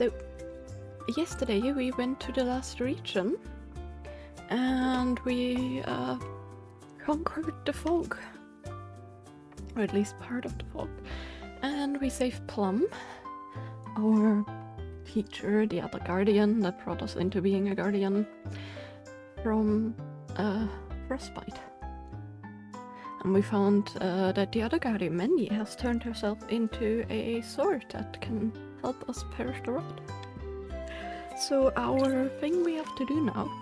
So, yesterday we went to the last region and we conquered the fog. Or at least part of the fog. And we saved Plum, our teacher, the other guardian that brought us into being a guardian, from frostbite. And we found that the other guardian, Mandy, has turned herself into a sword that can help us perish the rot. So our thing we have to do now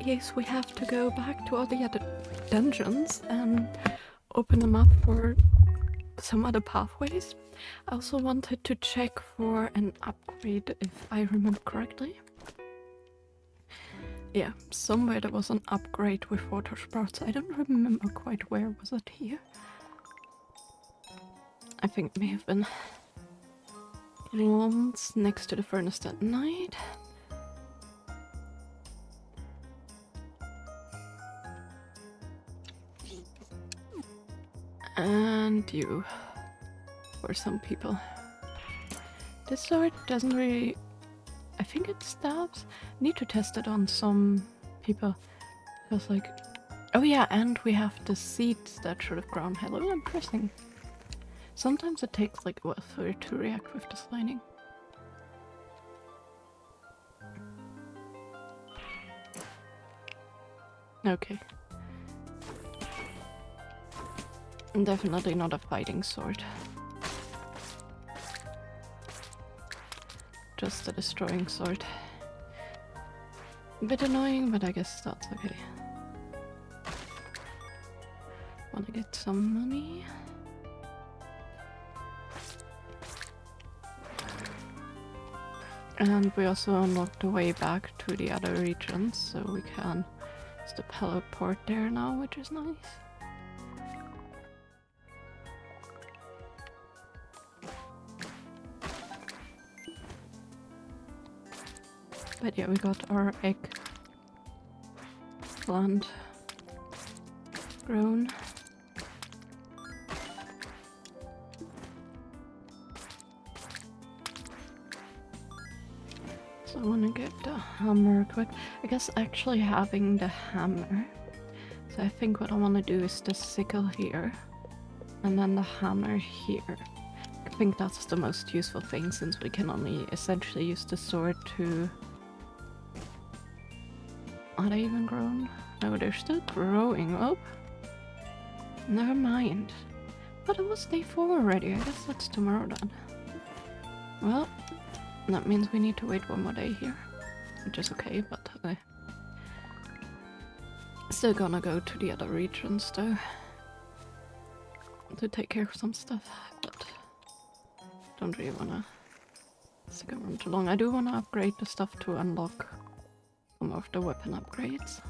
is we have to go back to all the other dungeons and open them up for some other pathways. I also wanted to check for an upgrade, if I remember correctly. Yeah, somewhere there was an upgrade with water sprouts. I don't remember quite where. Was it here? I think it may have been once next to the furnace at night. And you, for some people. This sword doesn't really... I think it stabs. Need to test it on some people. Feels like... Oh yeah, and we have the seeds that should have grown. Hello, I'm pressing. Sometimes it takes like for it to react with the sliding. Okay. Definitely not a fighting sword. Just a destroying sword. A bit annoying, but I guess that's okay. Wanna get some money? And we also unlocked the way back to the other regions, so we can just teleport there now, which is nice. But yeah, we got our egg plant grown. So I want to get the hammer equipped. I guess actually having the hammer. So I think what I want to do is the sickle here. And then the hammer here. I think that's the most useful thing since we can only essentially use the sword to... Are they even grown? No, they're still growing. Oh, never mind. But it was day 4 already. I guess that's tomorrow then. Well, that means we need to wait 1 more day here. Which is okay, but still gonna go to the other regions though. To take care of some stuff, but don't really wanna stick around too long. I do wanna upgrade the stuff to unlock some of the weapon upgrades.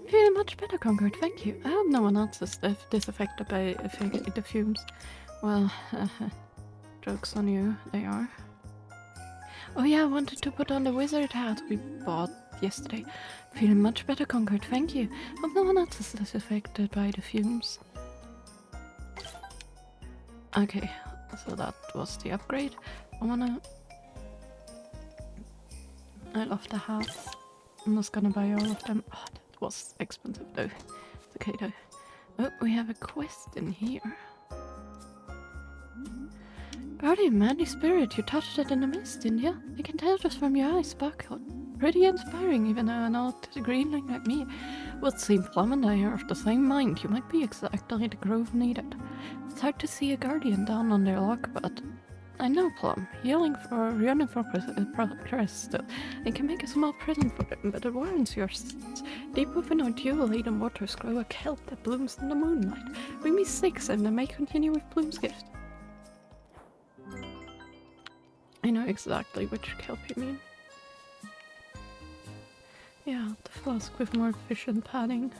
Feeling much better, Concord, thank you. I hope no one else is disaffected by the fumes. Well, joke's on you, they are. Oh yeah, I wanted to put on the wizard hat we bought yesterday. Feeling much better, Concord, thank you. Hope no one else is disaffected by the fumes. Okay. So that was the upgrade. I love the hats. I'm just gonna buy all of them. Oh, that was expensive though. It's okay though. Oh, we have a quest in here. Guardian, manly spirit, you touched it in the mist, didn't you? I can tell just from your eyes sparkle. Pretty inspiring, even though an old greenling like me would seem Plum and I are of the same mind. You might be exactly the grove needed. It's hard to see a guardian down on their luck, but I know Plum. Yearning for progress still. I can make a small present for him, but it warrants your assistance. Deep within our dual-laden waters grow a kelp that blooms in the moonlight. Bring me 6 and I may continue with Bloom's gift. I know exactly which kelp you mean. Yeah, the flask with more efficient padding.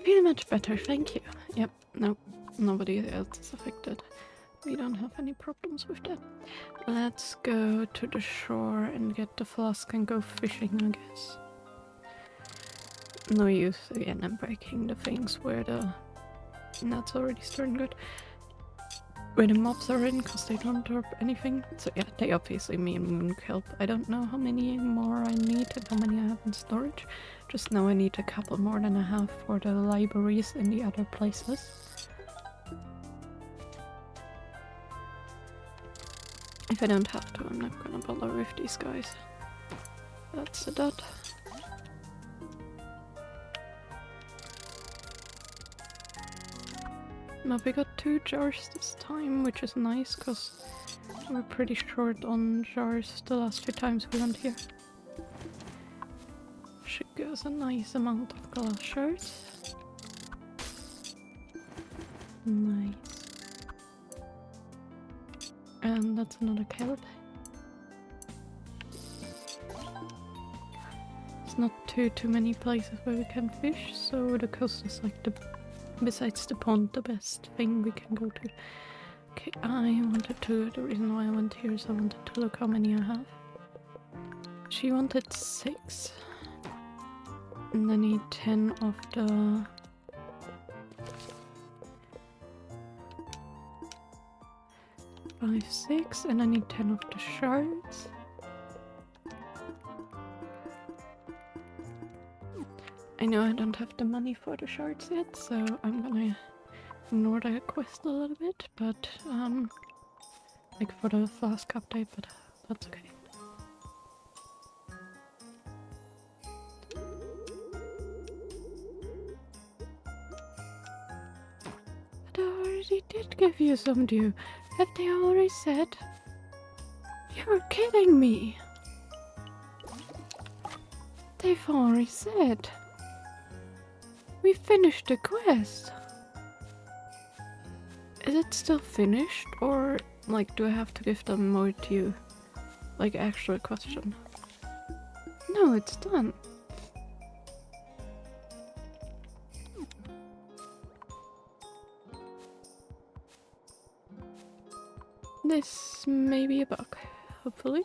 Feel much better, thank you. Yep, nope, nobody else is affected. We don't have any problems with that. Let's go to the shore and get the flask and go fishing, I guess. no use again in breaking the things where the... And that's already starting good. Where the mobs are in, because they don't drop anything. So yeah, they obviously me and Moon help. I don't know how many more I need and how many I have in storage. Just know I need a couple more than I have for the libraries in the other places. If I don't have to, I'm not gonna bother with these guys. That's a dot. Now we got 2 jars this time, which is nice, because we're pretty short on jars the last few times we went here. Should give us a nice amount of glass shards. Nice. And that's another kelp. It's not too many places where we can fish, so the coast is like the... Besides the pond, the best thing we can go to. Okay, I wanted to... The reason why I went here is I wanted to look how many I have. She wanted 6. And I need 10 of the... 5, 6, and I need 10 of the shards. I know I don't have the money for the shards yet, so I'm gonna ignore that quest a little bit, but like for the flask update, but that's okay. But I already did give you some dew. Have they already said? You're kidding me! They've already said. We finished the quest. Is it still finished, or like do I have to give them more dew? Like actual question. No, it's done. This may be a bug, hopefully.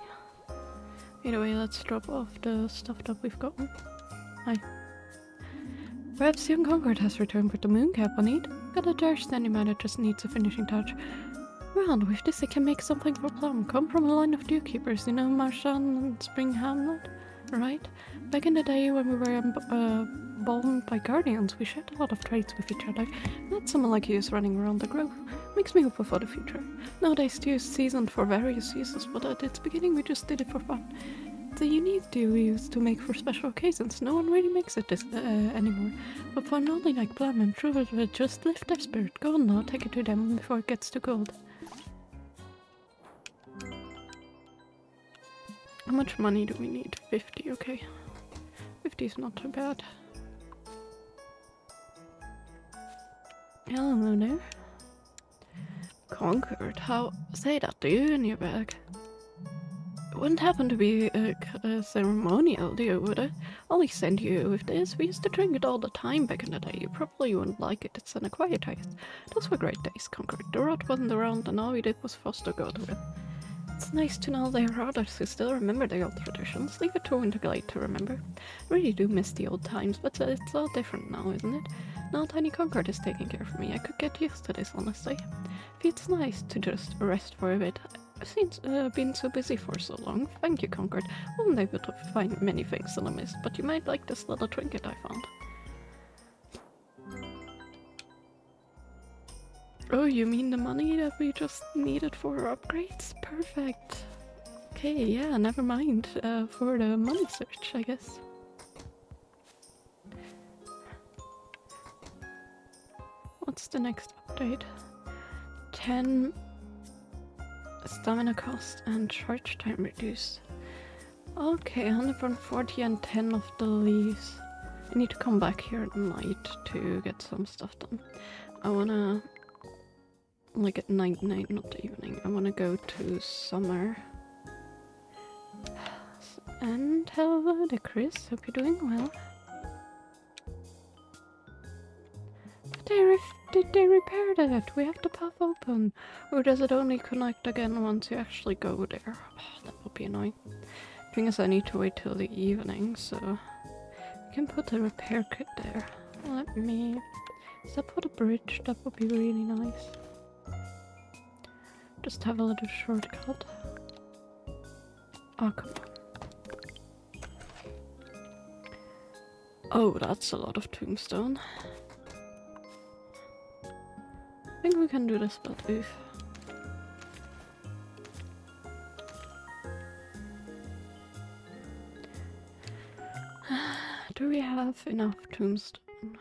Either way, let's drop off the stuff that we've gotten. Hi. Perhaps young Concord has returned with the moon cap on it. Got a jar standing by that just needs a finishing touch. Well, with this I can make something for Plum. Come from a line of dewkeepers, you know Marshan and Spring Hamlet? Right? Back in the day when we were bound by guardians, we shared a lot of traits with each other. Not someone like you is running around the grove. Makes me hopeful for the future. Nowadays dew is seasoned for various uses, but at its beginning we just did it for fun. The unique dew we used to make for special occasions. No one really makes it anymore. But for an oldie like Plum, I'm sure it will just lift their spirit. Go on now, take it to them before it gets too cold. How much money do we need? 50, okay. 50 is not too bad. Hello there. Conquered. How? Say that, do you in your bag? It wouldn't happen to be a ceremonial, do you, would it? Only send you with this. We used to drink it all the time back in the day. You probably wouldn't like it. It's an acquired taste. Those were great days, Conquered. The rod wasn't around and all we did was foster go to it. It's nice to know there are others who still remember the old traditions. Leave it to Winterglade to remember. I really do miss the old times, but it's all different now, isn't it? Now Tiny Concord is taking care of me. I could get used to this, honestly. It's nice to just rest for a bit. I've been so busy for so long. Thank you, Concord. Wasn't able to find many things that I missed, but you might like this little trinket I found. Oh, you mean the money that we just needed for upgrades? Perfect. Okay, yeah, never mind. For the money search, I guess. What's the next update? 10 stamina cost and charge time reduced. Okay, 140 and 10 of the leaves. I need to come back here at night to get some stuff done. I wanna... like at night, not the evening. I wanna go to summer. And hello there, Chris. Hope you're doing well. Did they repair that? We have the path open. Or does it only connect again once you actually go there? Oh, that would be annoying. Thing is, I need to wait till the evening, so... can put a repair kit there. Let me... Is that for the bridge? That would be really nice. Just have a little shortcut. Oh, come on. Oh, that's a lot of tombstone. I think we can do this, but oof. Do we have enough tombstone?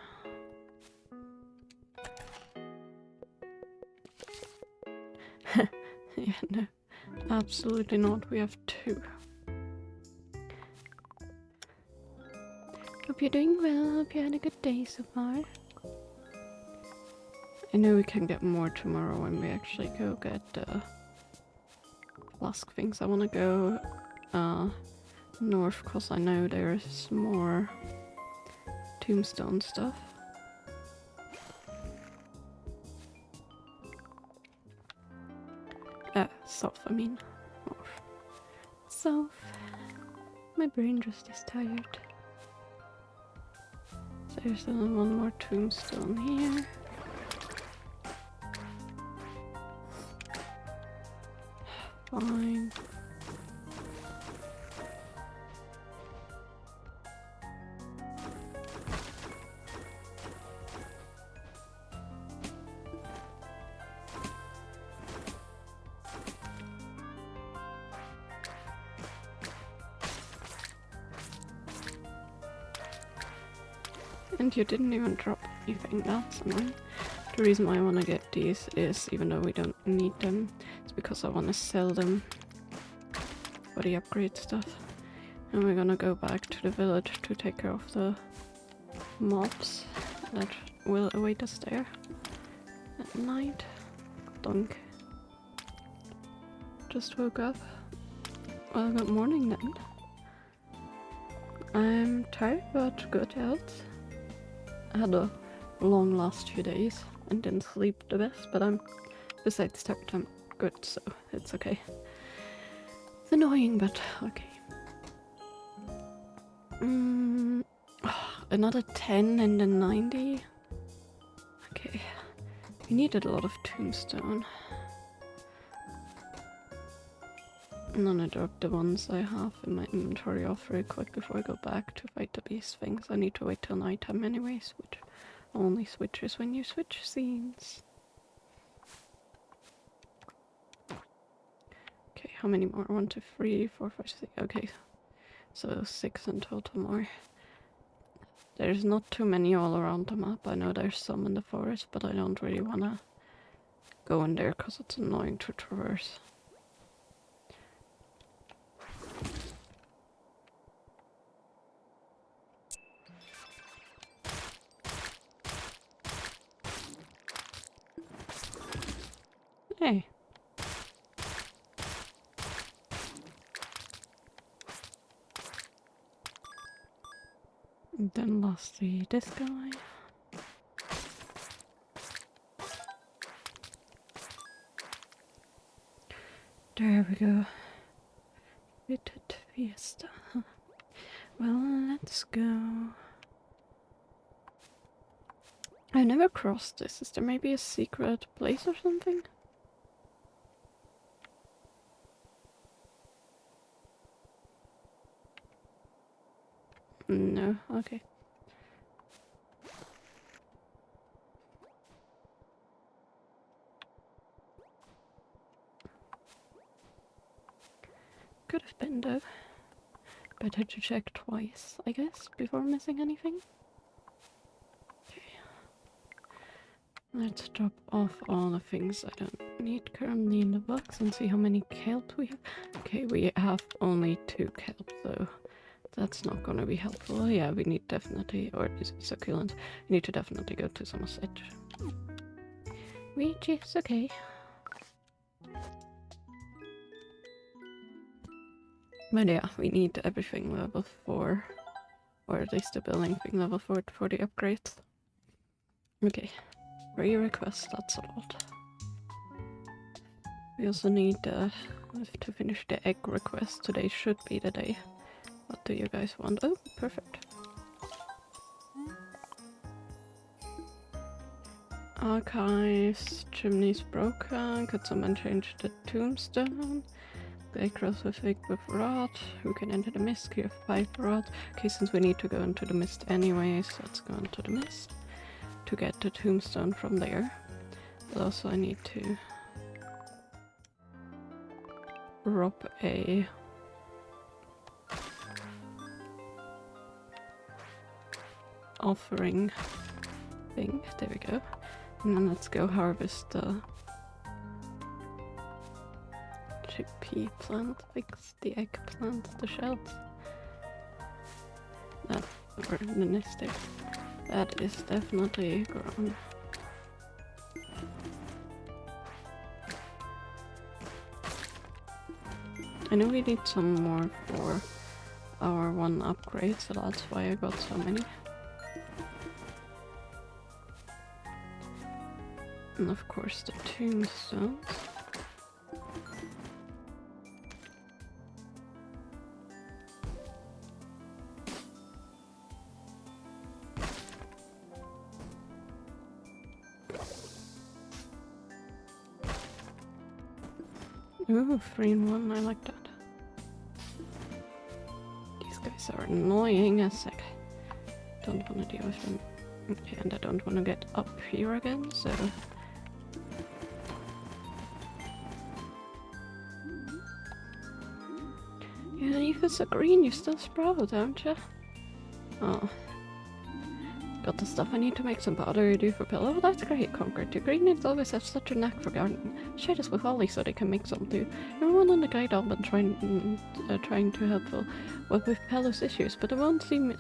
Yeah, no. Absolutely not. We have 2. Hope you're doing well. Hope you had a good day so far. I know we can get more tomorrow when we actually go get flask things. I want to go north because I know there's more tombstone stuff. South, I mean. North. South. My brain just is tired. So there's one more tombstone here. Fine. And you didn't even drop anything, that's annoying. The reason why I want to get these is, even though we don't need them, it's because I want to sell them for the upgrade stuff. And we're gonna go back to the village to take care of the mobs that will await us there at night. Dunk. Just woke up. Well, good morning then. I'm tired but good health. I had a long last few days and didn't sleep the best, but besides that, I'm good, so it's okay. It's annoying, but okay. Another 10 and then 90. Okay, we needed a lot of tombstone. And then I dropped the ones I have in my inventory off very quick before I go back to fight the beast things. I need to wait till nighttime anyways, which only switches when you switch scenes. Okay, how many more? 1, 2, 3, 4, 5, 6. Okay, so 6 in total more. There's not too many all around the map. I know there's some in the forest, but I don't really want to go in there because it's annoying to traverse. Hey. And then lastly, this guy. There we go. Rated Fiesta. Well, let's go. I've never crossed this. Is there maybe a secret place or something? No, okay. Could have been though. Better to check twice, I guess, before missing anything. Okay. Let's drop off all the things I don't need currently in the box and see how many kelp we have. Okay, we have only 2 kelp though. That's not gonna be helpful. Oh, yeah, we need definitely, or is it succulent? We need to definitely go to Somerset. Which is okay. But yeah, we need everything level 4. Or at least the building thing level 4 for the upgrades. Okay. 3 requests, that's a lot. We also need to finish the egg request. Today should be the day. What do you guys want? Oh, perfect. Archives, chimneys broken, could someone change the tombstone? They cross with fig with rod, who can enter the mist, cure pipe rod. Okay, since we need to go into the mist anyways, let's go into the mist to get the tombstone from there. But also I need to rob a offering thing. There we go. And then let's go harvest the chickpea plant, fix the eggplant, the shells. That, or the nest egg. That is definitely grown. I know we need some more for our one upgrade, so that's why I got so many. And of course the tombstones. Ooh, 3 in 1, I like that. These guys are annoying as heck. Don't want to deal with them. Okay, and I don't want to get up here again, so... Yeah, if it's a green, you still sprout, don't you? Oh. Got the stuff I need to make some powder you do for pillow. Oh, that's great, Conquered. The greenings always have such a knack for gardening. Share this with Ollie so they can make some too. Everyone on the guide all been trying to help with Pellow's issues, but it won't seem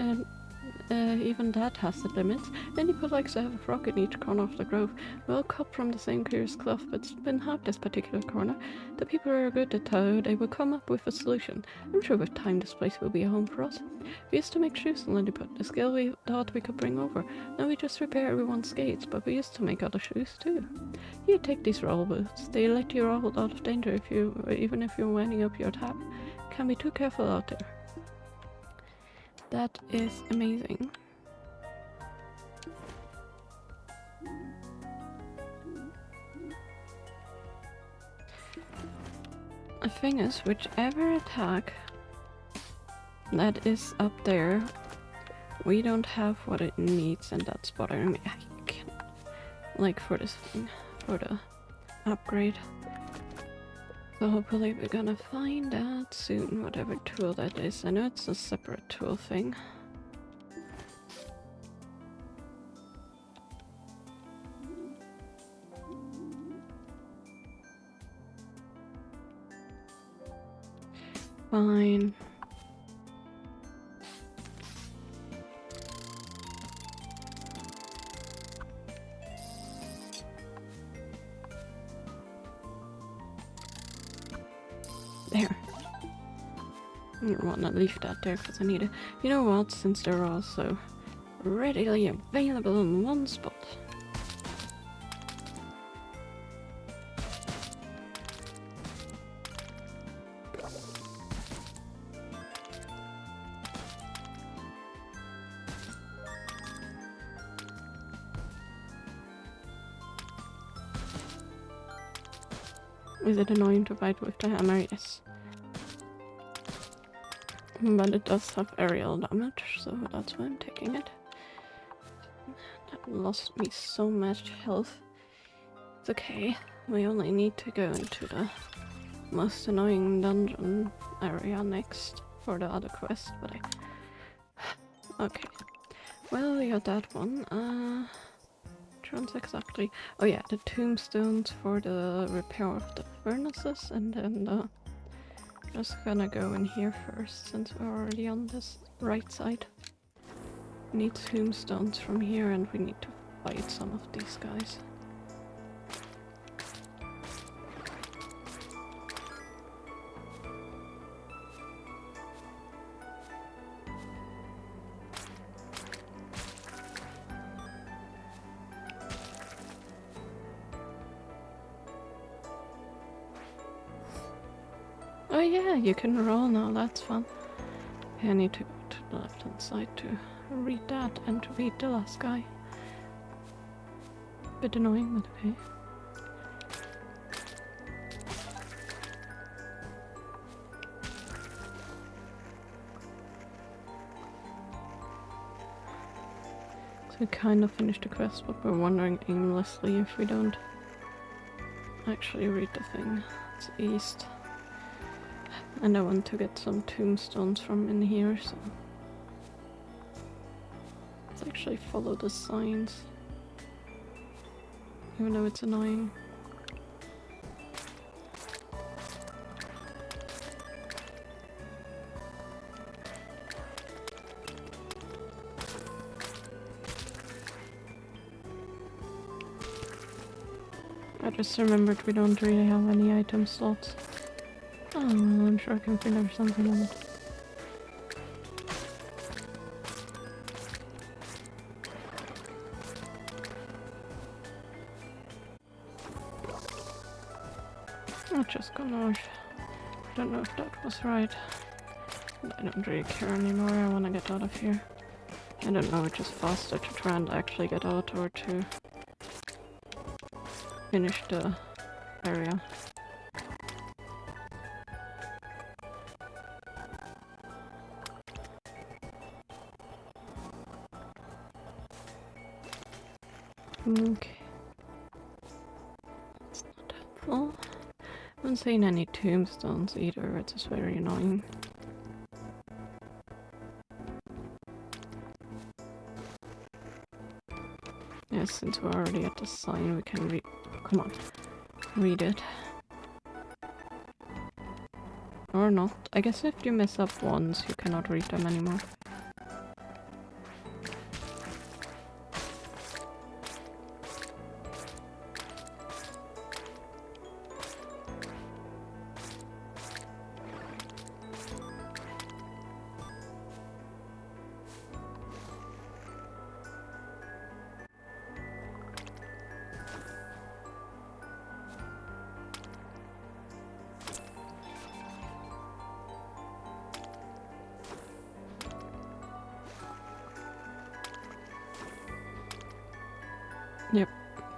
even that has its limits. Any people likes to have a frog in each corner of the grove. We all cut from the same curious cloth, but it's been hard this particular corner. The people are good at how they will come up with a solution. I'm sure with time this place will be a home for us. We used to make shoes in Lilliput, a skill we thought we could bring over. Now we just repair everyone's skates, but we used to make other shoes too. Here, take these roll boots. They let you roll out of danger even if you're winding up your tap. Can't be too careful out there. That is amazing. The thing is, whichever attack that is up there, we don't have what it needs, and that's bothering me. I can't, like, for this thing, for the upgrade. So hopefully we're gonna find out soon, whatever tool that is. I know it's a separate tool thing. Fine. There. I don't want to leave that there because I need it. You know what? Since they're also readily available in one spot. Is it annoying to fight with the hammer? Yes. But it does have aerial damage, so that's why I'm taking it. That lost me so much health. It's okay. We only need to go into the most annoying dungeon area next for the other quest, but okay. Well, we got that one. Exactly. Oh yeah, the tombstones for the repair of the furnaces, and then just gonna go in here first since we're already on this right side. We need tombstones from here, and we need to fight some of these guys. Oh yeah, you can roll now, that's fun. I need to go to the left hand side to read that and to read the last guy. bit annoying, but okay. So we kind of finished the quest, but we're wandering aimlessly if we don't actually read the thing. It's east. And I want to get some tombstones from in here, so let's actually follow the signs. Even though it's annoying. I just remembered we don't really have any item slots. Oh, I'm sure I can figure something out. I just got north. I don't know if that was right. I don't really care anymore, I want to get out of here. I don't know, it's just faster to try and actually get out or to finish the area. Okay. It's not helpful. I haven't seen any tombstones either, it's just very annoying. Yes, since we're already at the sign, we can read. Come on, read it. Or not. I guess if you mess up once, you cannot read them anymore. Yep,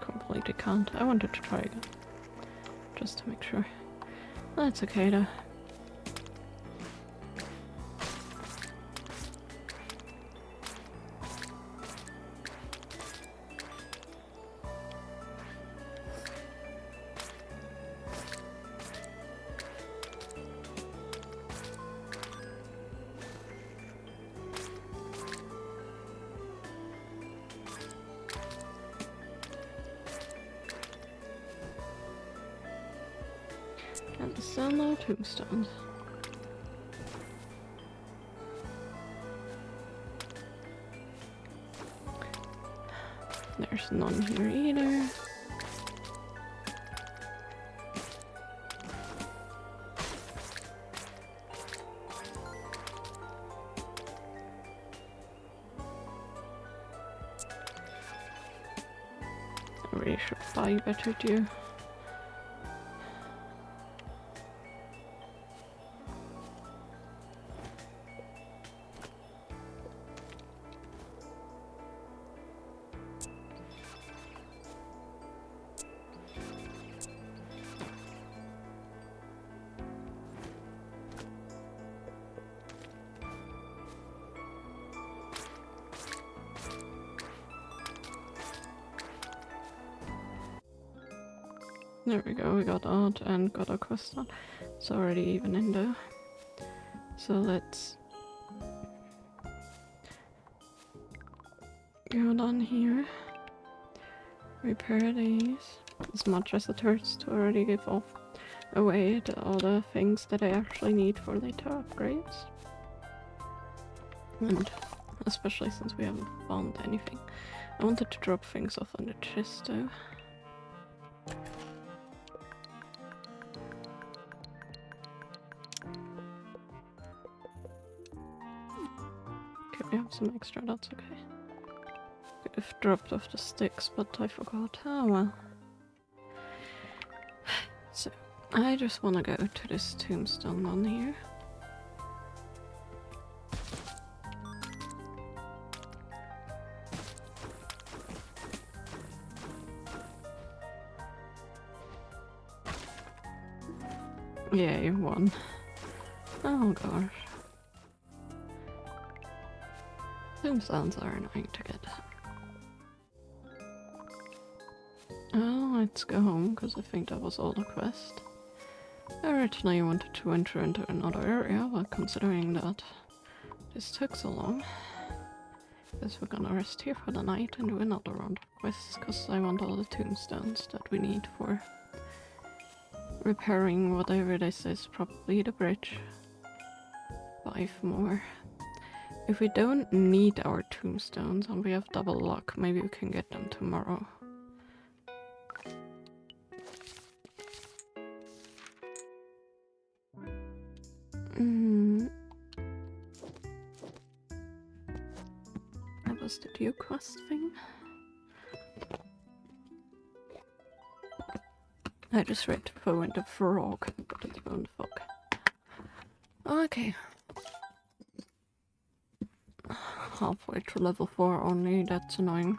completely can't. I wanted to try again. Just to make sure. That's okay though. And still no tombstones. There's none here either. I really should buy better gear. There we go, we got out and got a quest done. It's already even in there. So let's go down here. Repair these. As much as it hurts to already give off away all the things that I actually need for later upgrades. And especially since we haven't found anything. I wanted to drop things off on the chest though. Okay, we have some extra, that's okay. Could have dropped off the sticks, but I forgot. Oh well. So, I just want to go to this tombstone on here. Yeah, you won. Oh gosh. Tombstones are annoying to get. Oh, let's go home, because I think that was all the quest. I originally wanted to enter into another area, but considering that this took so long, I guess we're gonna rest here for the night and do another round of quests, because I want all the tombstones that we need for repairing whatever this is, probably the bridge. 5 more. If we don't need our tombstones and we have double luck, maybe we can get them tomorrow. That was the Duke quest thing. I just read to go in the frog, but it's on the fog. Okay. Halfway to level 4 only, that's annoying.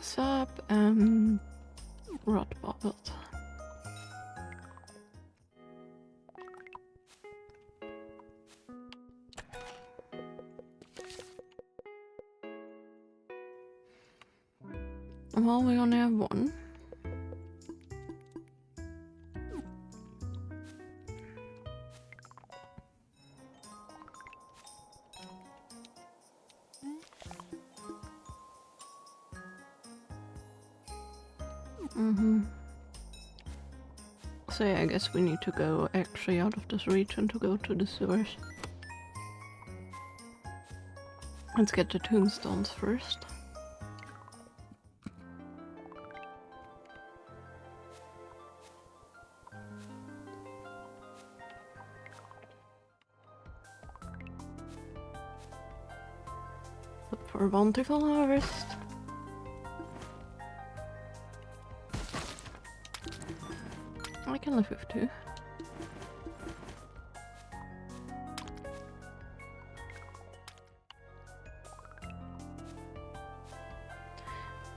Sap and rot bubbles. Well, we only have one. So yeah, I guess we need to go actually out of this region to go to the sewers. Let's get the tombstones first. Look for a bountiful harvest. I can live with 2.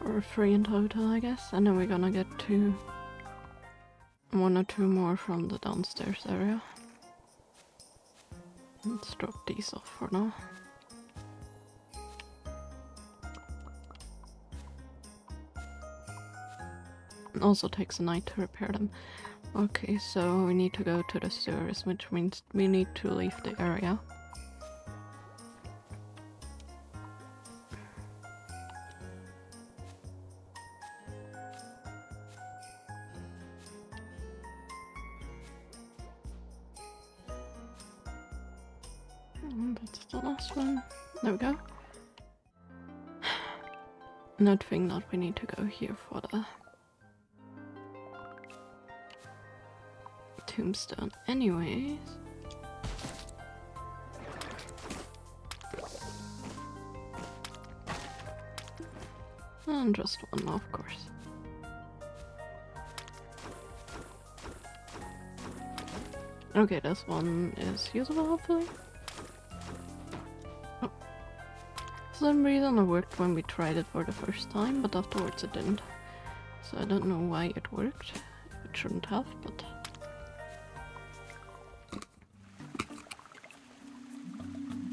Or 3 in total, I guess. And then we're gonna get 1 or 2 more from the downstairs area. Let's drop these off for now. It also takes a night to repair them. Okay, so we need to go to the sewers, which means we need to leave the area. And that's the last one. There we go. Not think that we need to go here for the tombstone anyways. And just one, of course. Okay, this one is usable, hopefully. Oh. For some reason it worked when we tried it for the first time, but afterwards it didn't. So I don't know why it worked. It shouldn't have, but...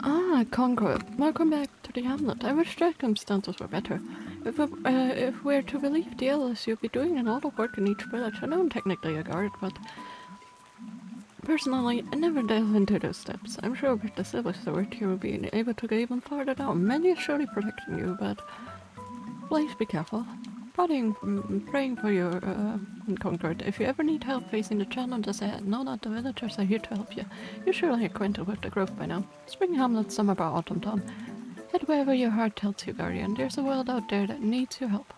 Ah, Concord. Welcome back to the hamlet. I wish circumstances were better. If we're to believe the elders, you'll be doing a lot of work in each village. I know I'm technically a guard, but... Personally, I never delve into those steps. I'm sure with the silver sword you will be able to go even farther down. Many is surely protecting you, but... Please be careful. Praying for your Concord. If you ever need help facing the challenges ahead, know that the villagers are here to help you. You're surely acquainted with the grove by now. Spring hamlet, summer bar, autumn town. Head wherever your heart tells you, Guardian. There's a world out there that needs your help.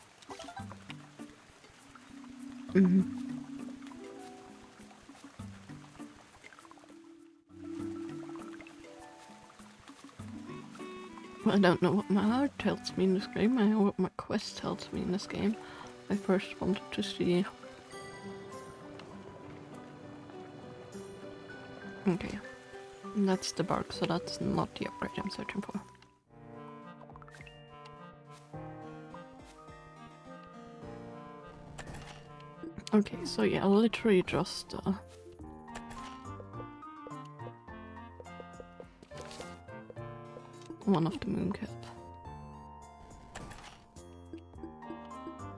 I don't know what my heart tells me in this game, I know what my quest tells me in this game. I first wanted to see... Okay. That's the bark, so that's not the upgrade I'm searching for. Okay, so yeah, literally just one of the mooncap.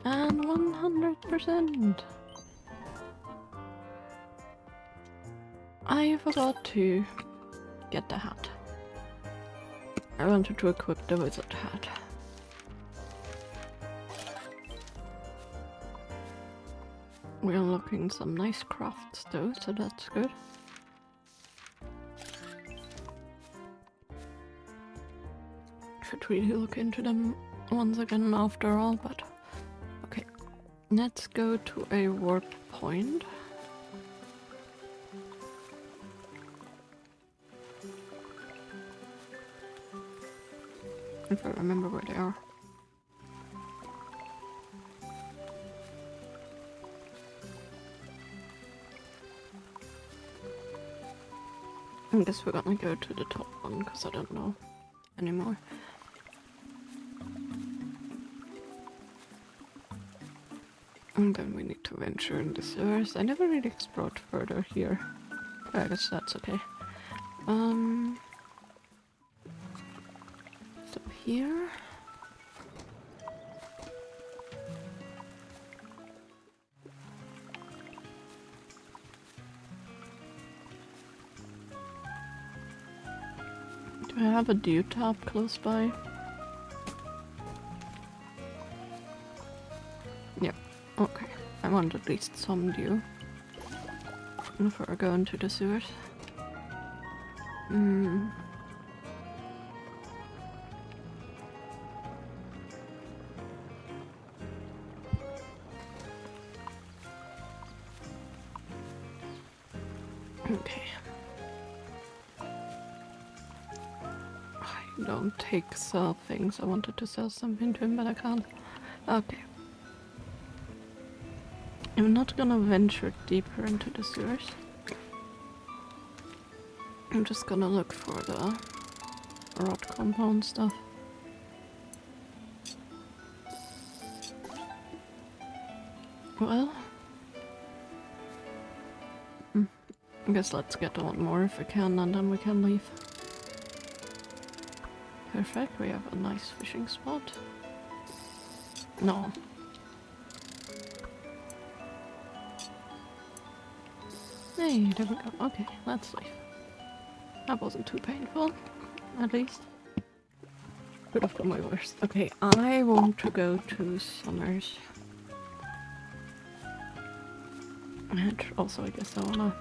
And 100%! I forgot to get the hat. I wanted to equip the wizard hat. We're unlocking some nice crafts though, so that's good. Should really look into them once again after all, but okay. Let's go to a warp point. If I remember where they are. I guess we're gonna go to the top one because I don't know anymore. And then we need to venture in the sewers. I never really explored further here. I guess that's okay. So here. Do I have a dew tap close by? Yep, okay. I want at least some dew before I go into the sewers. Okay. I don't sell things. I wanted to sell something to him, but I can't. Okay. I'm not gonna venture deeper into the sewers. I'm just gonna look for the rot compound stuff. Well, I guess let's get one more if we can, and then we can leave. Perfect, we have a nice fishing spot. No. Hey, there we go. Okay, let's leave. That wasn't too painful, at least. Could have done my worst. Okay, I want to go to Summers. And also, I guess I wanna...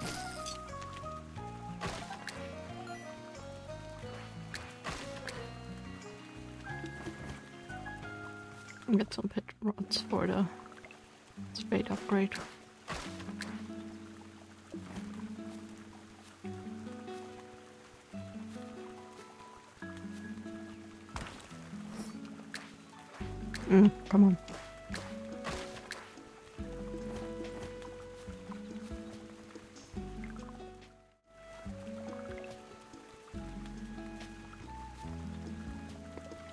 get some pit rods for the spade upgrade. Come on.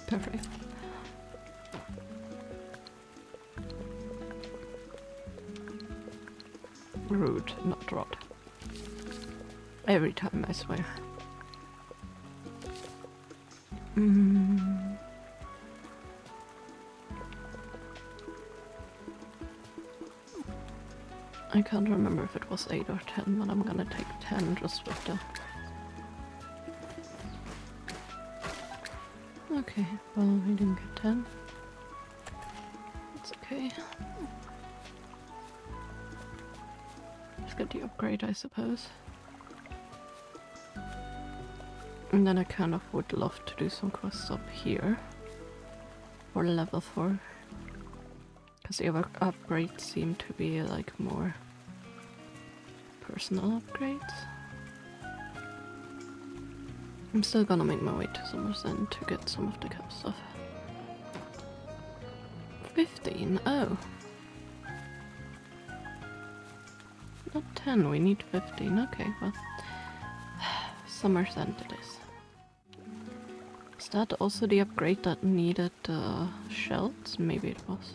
Perfect. Rude, not rod. Every time, I swear. I can't remember if it was 8 or 10, but I'm gonna take 10 just with the... Okay, well, we didn't get 10. It's okay. Let's get the upgrade, I suppose. And then I kind of would love to do some quests up here. For level 4. Because the other upgrades seem to be like more personal upgrades. I'm still gonna make my way to Summer's End to get some of the cap stuff. 15, oh. Not 10, we need 15, okay, well. Somerset it is. Is that also the upgrade that needed shells? Maybe it was.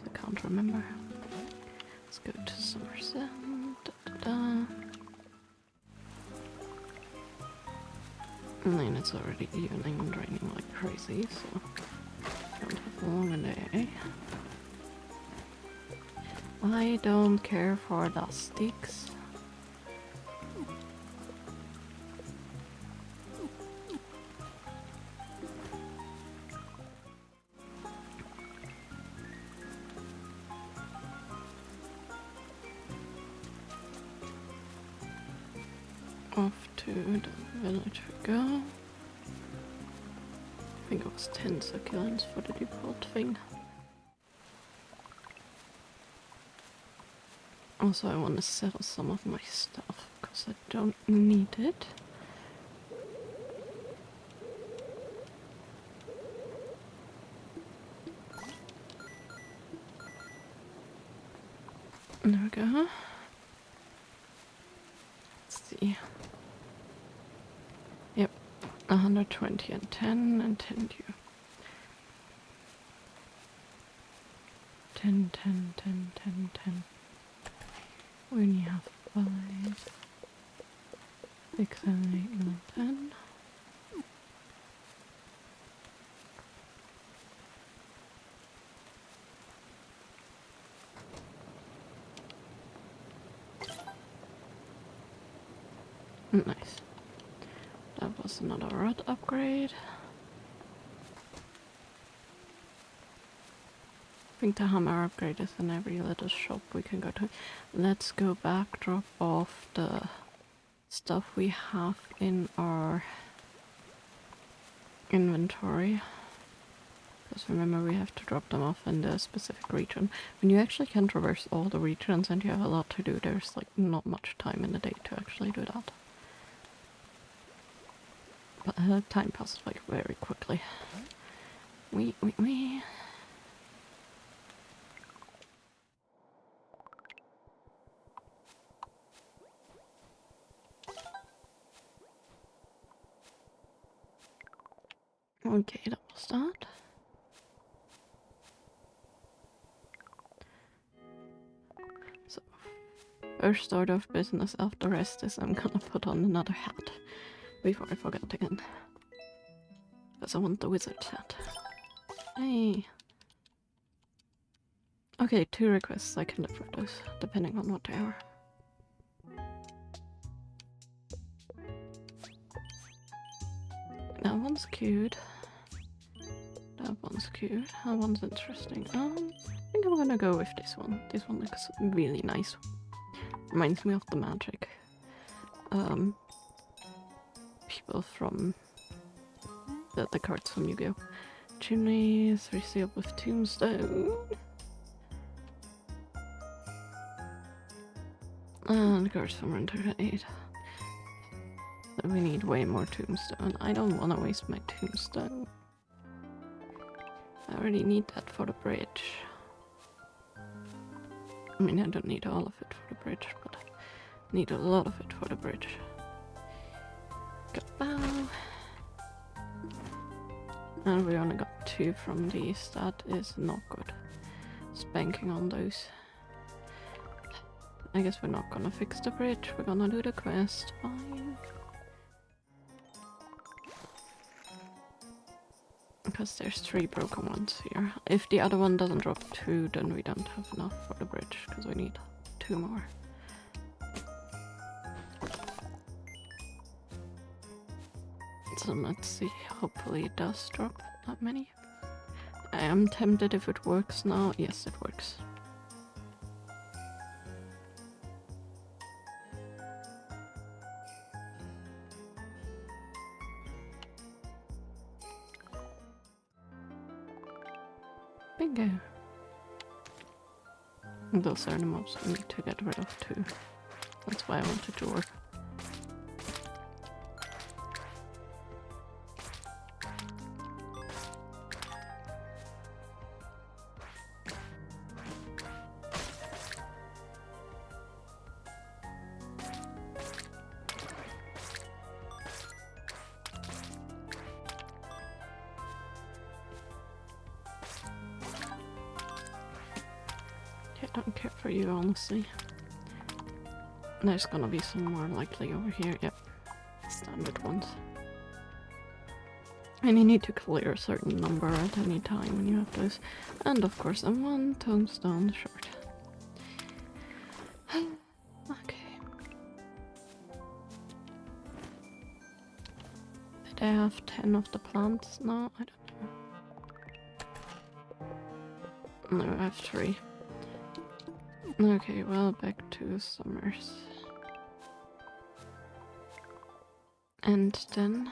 I can't remember. Let's go to Somerset. And then it's already evening and raining like crazy, so don't have a long day. I don't care for the sticks. Off to the village we go. I think it was 10 succulents for the default thing. Also, I want to sell some of my stuff because I don't need it. There we go. Let's see. Yep, 120 and 10 and 10 due. 10, 10, 10, 10, 10. We only have 5, 6, 7, 8, 9, 10. Nice. That was another rod upgrade. I think the hammer upgrade is in every little shop we can go to. Let's go back, drop off the stuff we have in our inventory. Because remember, we have to drop them off in the specific region. When you actually can traverse all the regions and you have a lot to do, there's like not much time in the day to actually do that. But time passes like very quickly. We. Okay, that was that. So, first order of business after rest is I'm gonna put on another hat before I forget again. Because I want the wizard's hat. Hey! Okay, 2 requests, I can live with those, depending on what they are. That one's cute. That one's cute. That one's interesting. I think I'm gonna go with this one. This one looks really nice. Reminds me of the magic. People from the cards from Yu-Gi-Oh! Chimneys, resealed with tombstone. And cards from Winter 8. We need way more tombstone. I don't want to waste my tombstone. I already need that for the bridge. I mean, I don't need all of it for the bridge, but I need a lot of it for the bridge. Goodbye. And we only got 2 from these. That is not good. Spanking on those. I guess we're not gonna fix the bridge. We're gonna do the quest. Fine. Because there's 3 broken ones here. If the other one doesn't drop 2, then we don't have enough for the bridge, because we need 2 more. So let's see, hopefully it does drop that many. I am tempted if it works now. Yes, it works. Bingo. Those are the mobs we need to get rid of too. That's why I wanted to work. don't care for you, honestly. There's gonna be some more likely over here. Yep. Standard ones. And you need to clear a certain number at any time when you have those. And of course, I'm 1 tombstone short. Okay. Did I have 10 of the plants? No, I don't know. No, I have 3. Okay, well, back to Summers. And then...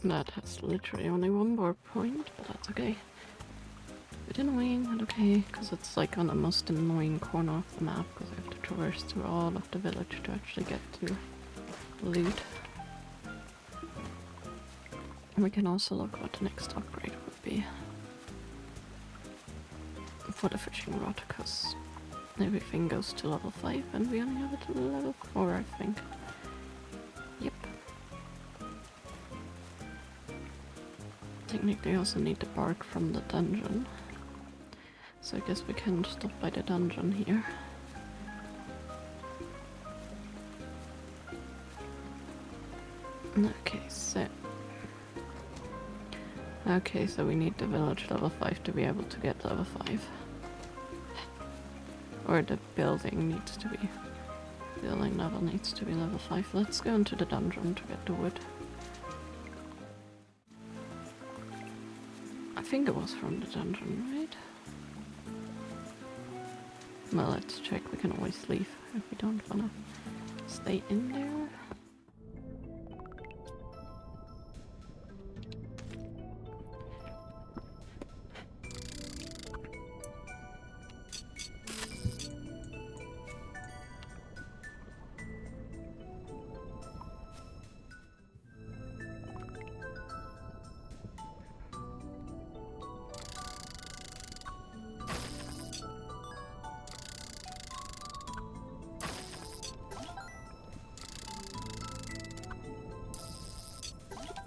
that has literally only 1 more point, but that's okay. Bit annoying, but okay, because it's like on the most annoying corner of the map, because I have to traverse through all of the village to actually get to loot. And we can also look what the next upgrade would be for the fishing rod, because everything goes to level 5 and we only have it to level 4, I think. Yep. Technically I also need the bark from the dungeon. So I guess we can stop by the dungeon here. Okay, so we need the village level 5 to be able to get level 5. Or the building needs to be. Building level needs to be level 5. Let's go into the dungeon to get the wood. I think it was from the dungeon, right? Well, let's check. We can always leave if we don't wanna stay in there.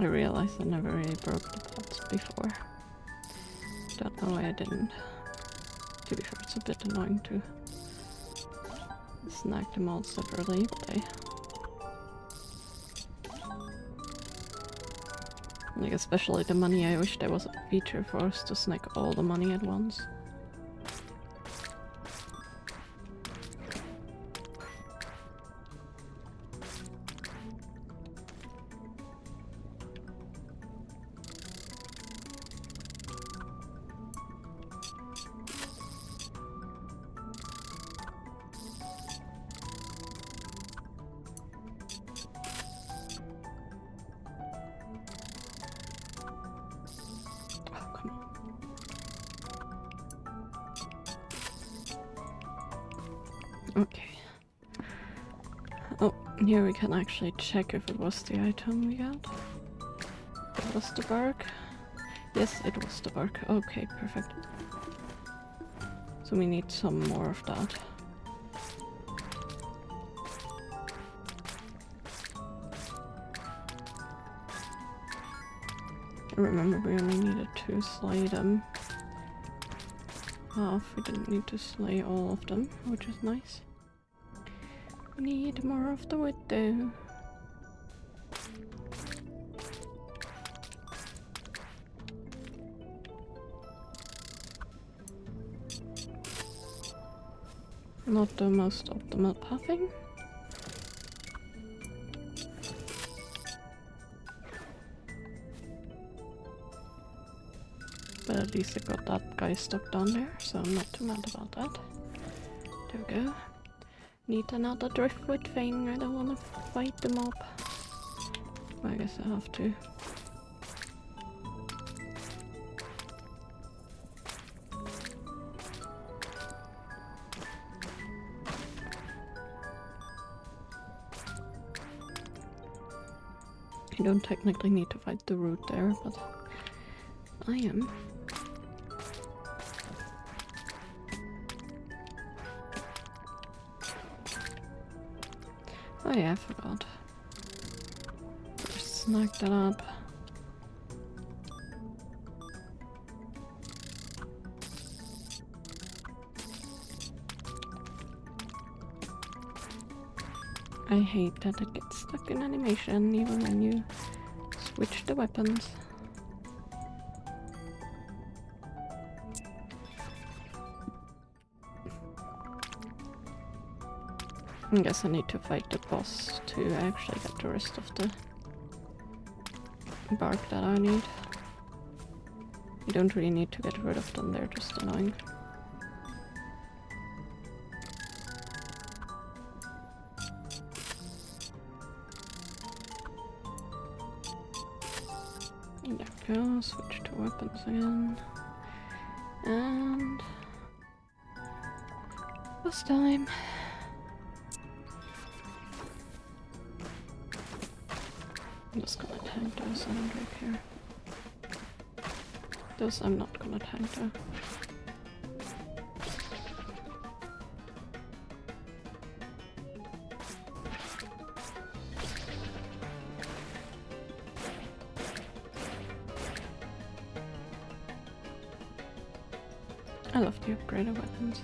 I realized I never really broke the pots before. Don't know why I didn't. To be fair, it's a bit annoying to snag them all separately, but like, especially the money, I wish there was a feature for us to snag all the money at once. Okay. Oh, here we can actually check if it was the item we got. It was the bark. Yes, it was the bark. Okay, perfect. So we need some more of that. I remember we only needed to slay them. Half, we didn't need to slay all of them, which is nice. We need more of the wood though. Not the most optimal pathing. But at least I got that guy stuck down there, so I'm not too mad about that. There we go. Need another driftwood thing, I don't want to fight the mob. I guess I have to. You don't technically need to fight the root there, but I am. Oh yeah, I forgot. Just snag that up. I hate that it gets stuck in animation even when you switch the weapons. I guess I need to fight the boss to actually get the rest of the bark that I need. You don't really need to get rid of them, they're just annoying. There we go, switch to weapons again. And... boss time! I'm just gonna tank those and right here. Those I'm not gonna tank though. I love the upgraded weapons.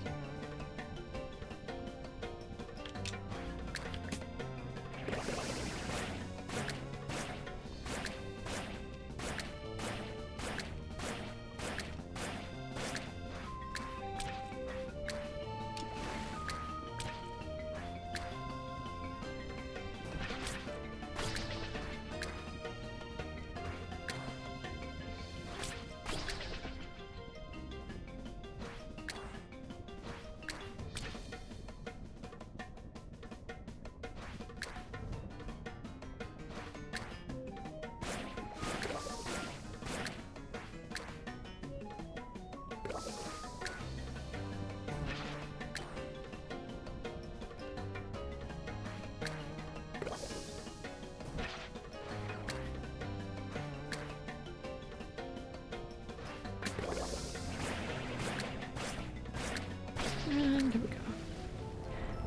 And there we go.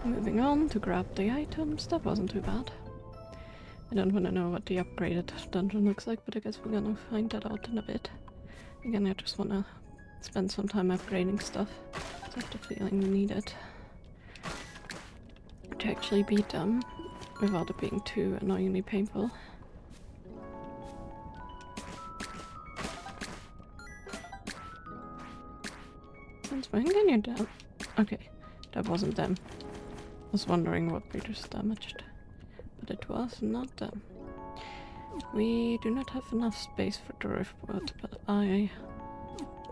Moving on to grab the items. That wasn't too bad. I don't want to know what the upgraded dungeon looks like, but I guess we're gonna find that out in a bit. Again, I just want to spend some time upgrading stuff. I have the feeling we need it to actually beat them without it being too annoyingly painful. Since when can you down? Okay, that wasn't them. I was wondering what we just damaged, but it was not them. We do not have enough space for the driftwood, but I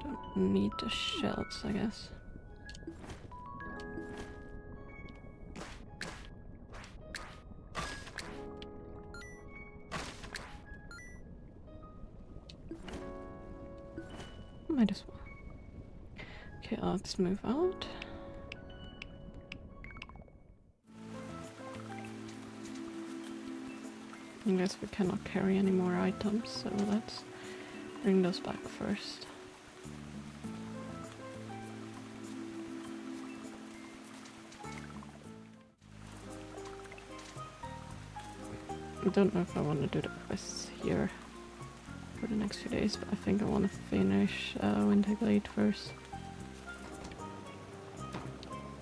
don't need the shells, I guess. Might as well. Okay, let's move out. I guess we cannot carry any more items, so let's bring those back first. I don't know if I want to do the quests here for the next few days, but I think I want to finish Winterglade first.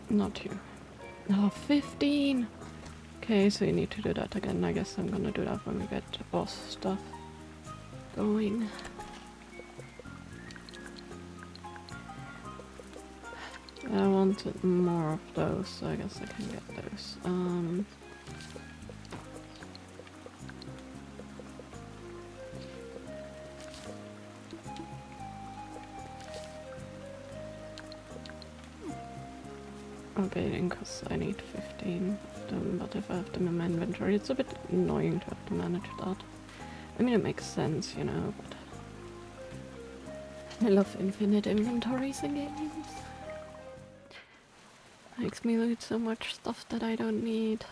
Not you. Oh, 15! Okay, so you need to do that again. I guess I'm gonna do that when we get the boss stuff going. I wanted more of those, so I guess I can get those. Upgrading because I need 15 of them, but if I have them in my inventory, it's a bit annoying to have to manage that. I mean, it makes sense, you know, but I love infinite inventories in games. Makes me loot so much stuff that I don't need.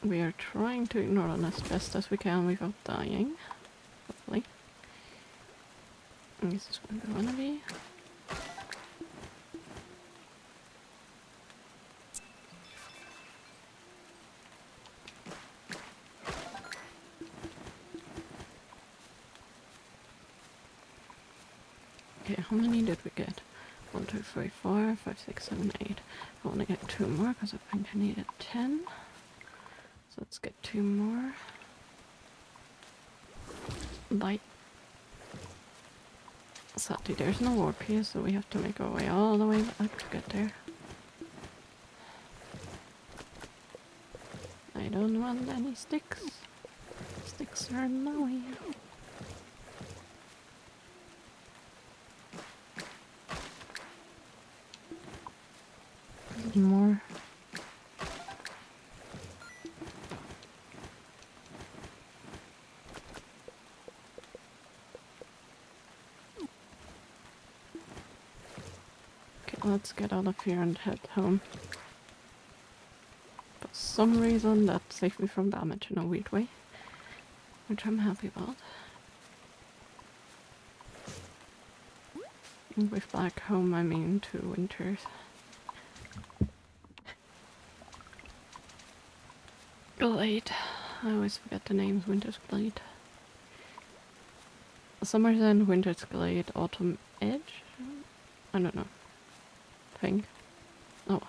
We are trying to ignore them as best as we can without dying, hopefully. And this is where we wanna be. Okay, how many did we get? 1, 2, 3, 4, 5, 6, 7, 8. I want to get 2 more because I think I needed 10. So let's get 2 more. Bye. Sadly, there's no warp here, so we have to make our way all the way back to get there. I don't want any sticks. Sticks are in my way. More. Okay, let's get out of here and head home. For some reason that saved me from damage in a weird way, which I'm happy about. And with back home I mean 2 winters. Glade. I always forget the names. Winter's Glade. Summer's End, Winter's Glade, Autumn Edge? I don't know. Thing. Oh.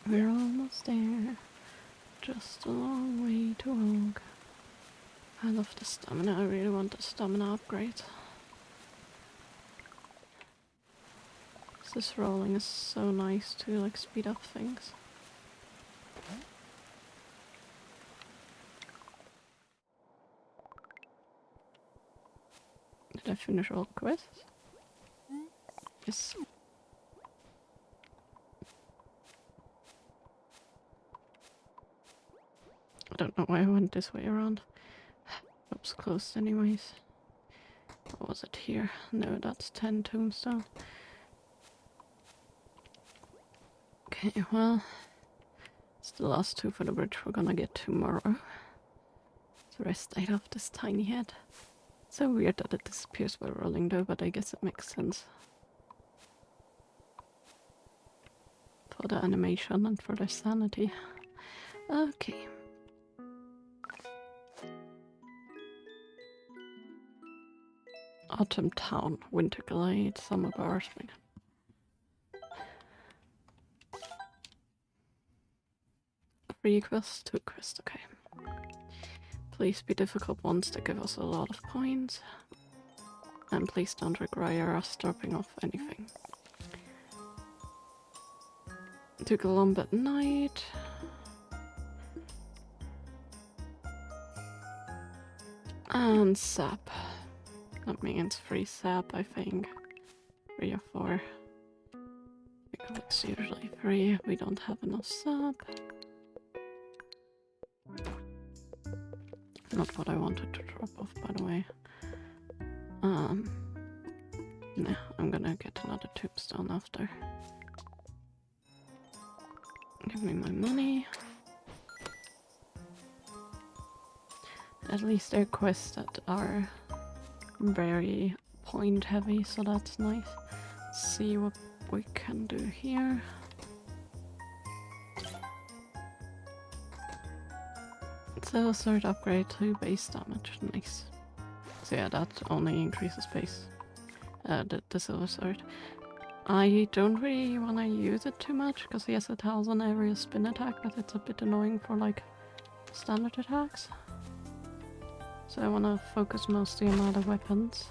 We're almost there. Just a long way to walk. I love the stamina. I really want the stamina upgrade. This rolling is so nice to like speed up things. Did I finish all the quests? Yes. I don't know why I went this way around. Oops, closed anyways. What was it here? No, that's 10 tombstone. Okay, well, it's the last 2 for the bridge we're gonna get tomorrow. The rest out of this tiny head. So weird that it disappears while rolling though, but I guess it makes sense. For the animation and for their sanity. Okay. Autumn Town, Winter Glade, Summer Bar, Spring. Three quests, 2 quests, okay. Please be difficult ones that give us a lot of points. And please don't require us dropping off anything. To Glump at night. And sap. That means free sap, I think. 3 or 4. Because it's usually free. We don't have enough sap. Not what I wanted to drop off, by the way. Nah, I'm gonna get another tombstone after. Give me my money. At least they're quests that are very point heavy, so that's nice. Let's see what we can do here. So sword upgrade to base damage, nice. So yeah, that only increases base. The silver sword. I don't really want to use it too much because yes, it has an area spin attack, but it's a bit annoying for like standard attacks. So I want to focus mostly on other weapons.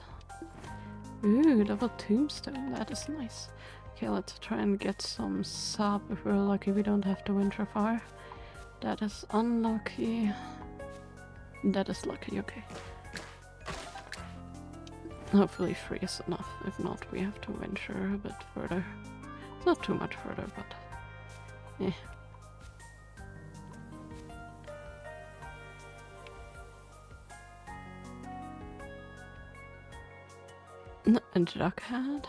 Ooh, double tombstone, that is nice. Okay, let's try and get some sap. If we're lucky, we don't have to winter fire. That is unlucky. That is lucky, okay. Hopefully 3 is enough. If not, we have to venture a bit further. It's not too much further, but... eh. A duck hat?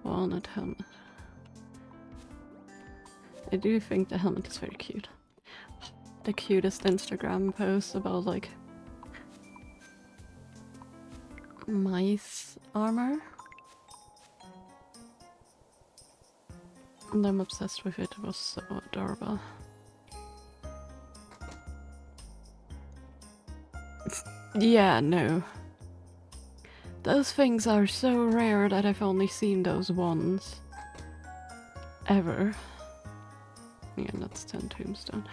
Walnut helmet. I do think the helmet is very cute. The cutest Instagram post about like mice armor. And I'm obsessed with it. It was so adorable. Yeah, no. Those things are so rare that I've only seen those once. Ever. Yeah, that's 10 tombstone.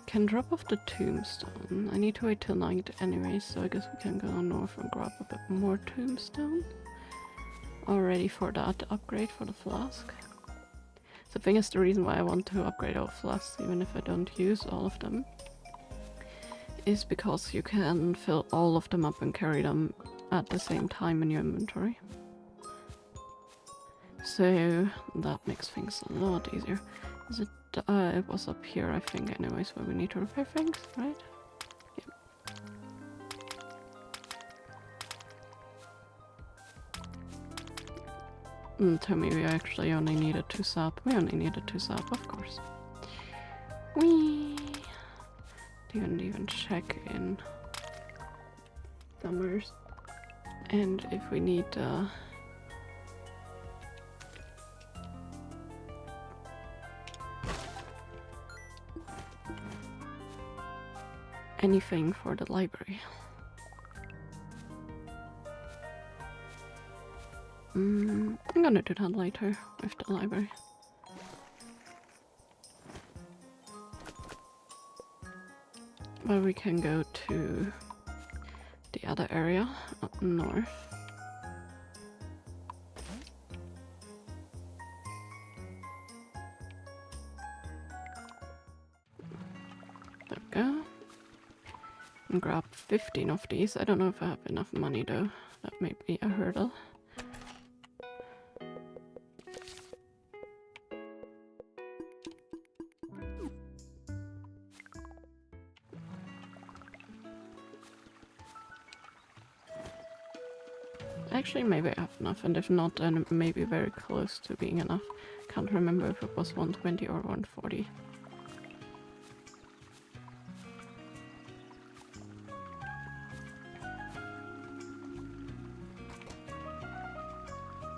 Can drop off the tombstone. I need to wait till night anyway, so I guess we can go north and grab a bit more tombstone. All ready for that upgrade for the flask. The thing is, the reason why I want to upgrade all flasks, even if I don't use all of them, is because you can fill all of them up and carry them at the same time in your inventory. So that makes things a lot easier. Is it? It was up here, I think, anyways, where we need to repair things, right? Yeah. Tell me we actually only needed 2 sap. We only needed 2 sap, of course. Whee! Didn't even check in numbers. And if we need anything for the library. I'm gonna do that later with the library. But we can go to the other area up north. There we go. And grab 15 of these. I don't know if I have enough money though. That may be a hurdle. Actually, maybe I have enough, and if not, then it may be very close to being enough. Can't remember if it was 120 or 140.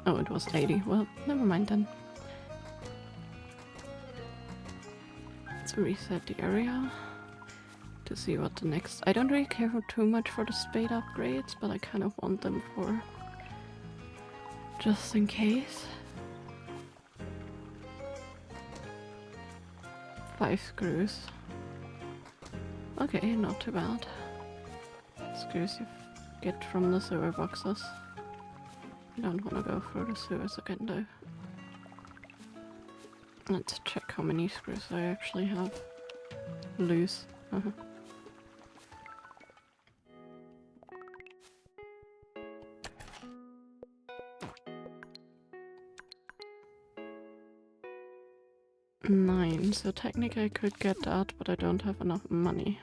Oh, it was 80. Well, never mind then. Let's reset the area to see what the next... I don't really care too much for the spade upgrades, but I kind of want them for... just in case. 5 screws. Okay, not too bad. Screws you get from the sewer boxes. I don't want to go through the sewers again though. Let's check how many screws I actually have loose. 9, so technically I could get that, but I don't have enough money.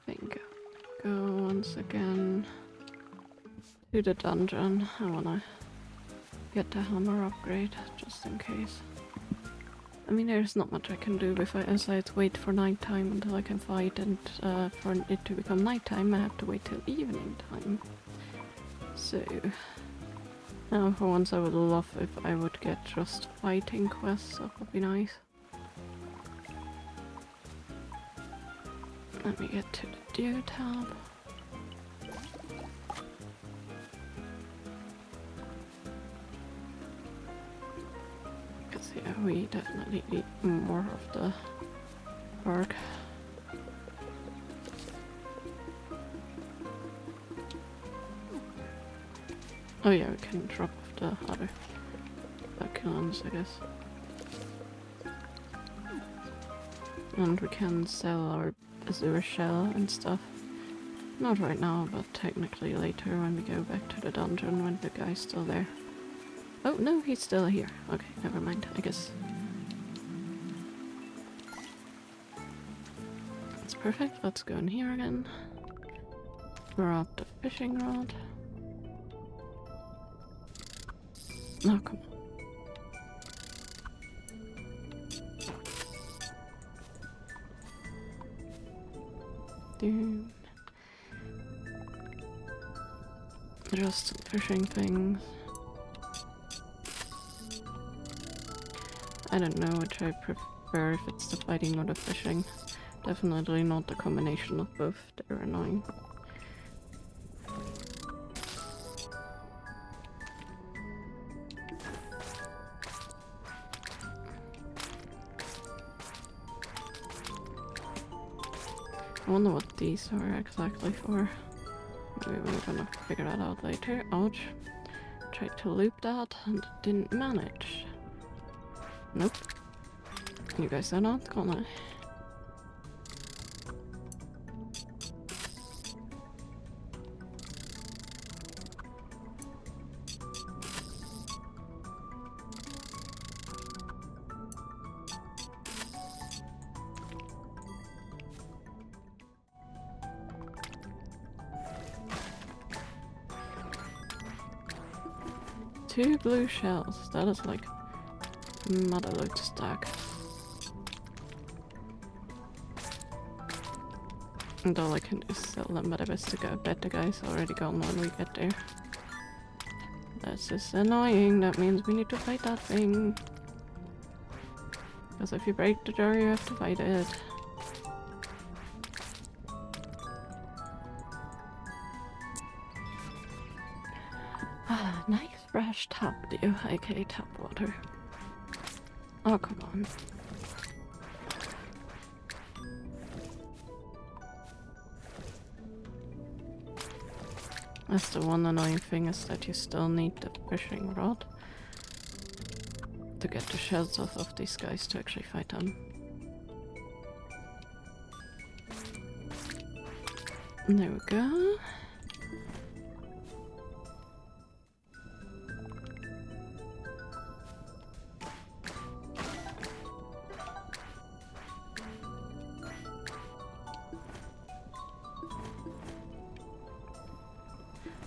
Think go once again to the dungeon. I wanna get the hammer upgrade, just in case. I mean, there's not much I can do besides wait for nighttime until I can fight, and for it to become nighttime I have to wait till evening time. So, now for once I would love if I would get just fighting quests, that would be nice. Let me get to the deer tab. Because yeah, we definitely need more of the bark. Oh yeah, we can drop off the other backgrounds, I guess. And we can sell our azure shell and stuff. Not right now, but technically later when we go back to the dungeon when the guy's still there. Oh no, he's still here. Okay, never mind, I guess. That's perfect, let's go in here again. Grab the fishing rod. Oh, come on. Doom. Just fishing things. I don't know which I prefer, if it's the fighting or the fishing. Definitely not the combination of both, they're annoying. I wonder what these are exactly for. Maybe we're gonna figure that out later. Ouch. Tried to loop that and didn't manage. Nope. You guys are not gonna. Two blue shells. That is like mother load stack. And all I can do is sell them, but I bet the guy's already gone when we get there. That's just annoying. That means we need to fight that thing. Because if you break the jar, you have to fight it. Ah, nice fresh tap dew, aka tap water. Oh, come on. That's the one annoying thing, is that you still need the fishing rod to get the shells off of these guys to actually fight them. And there we go.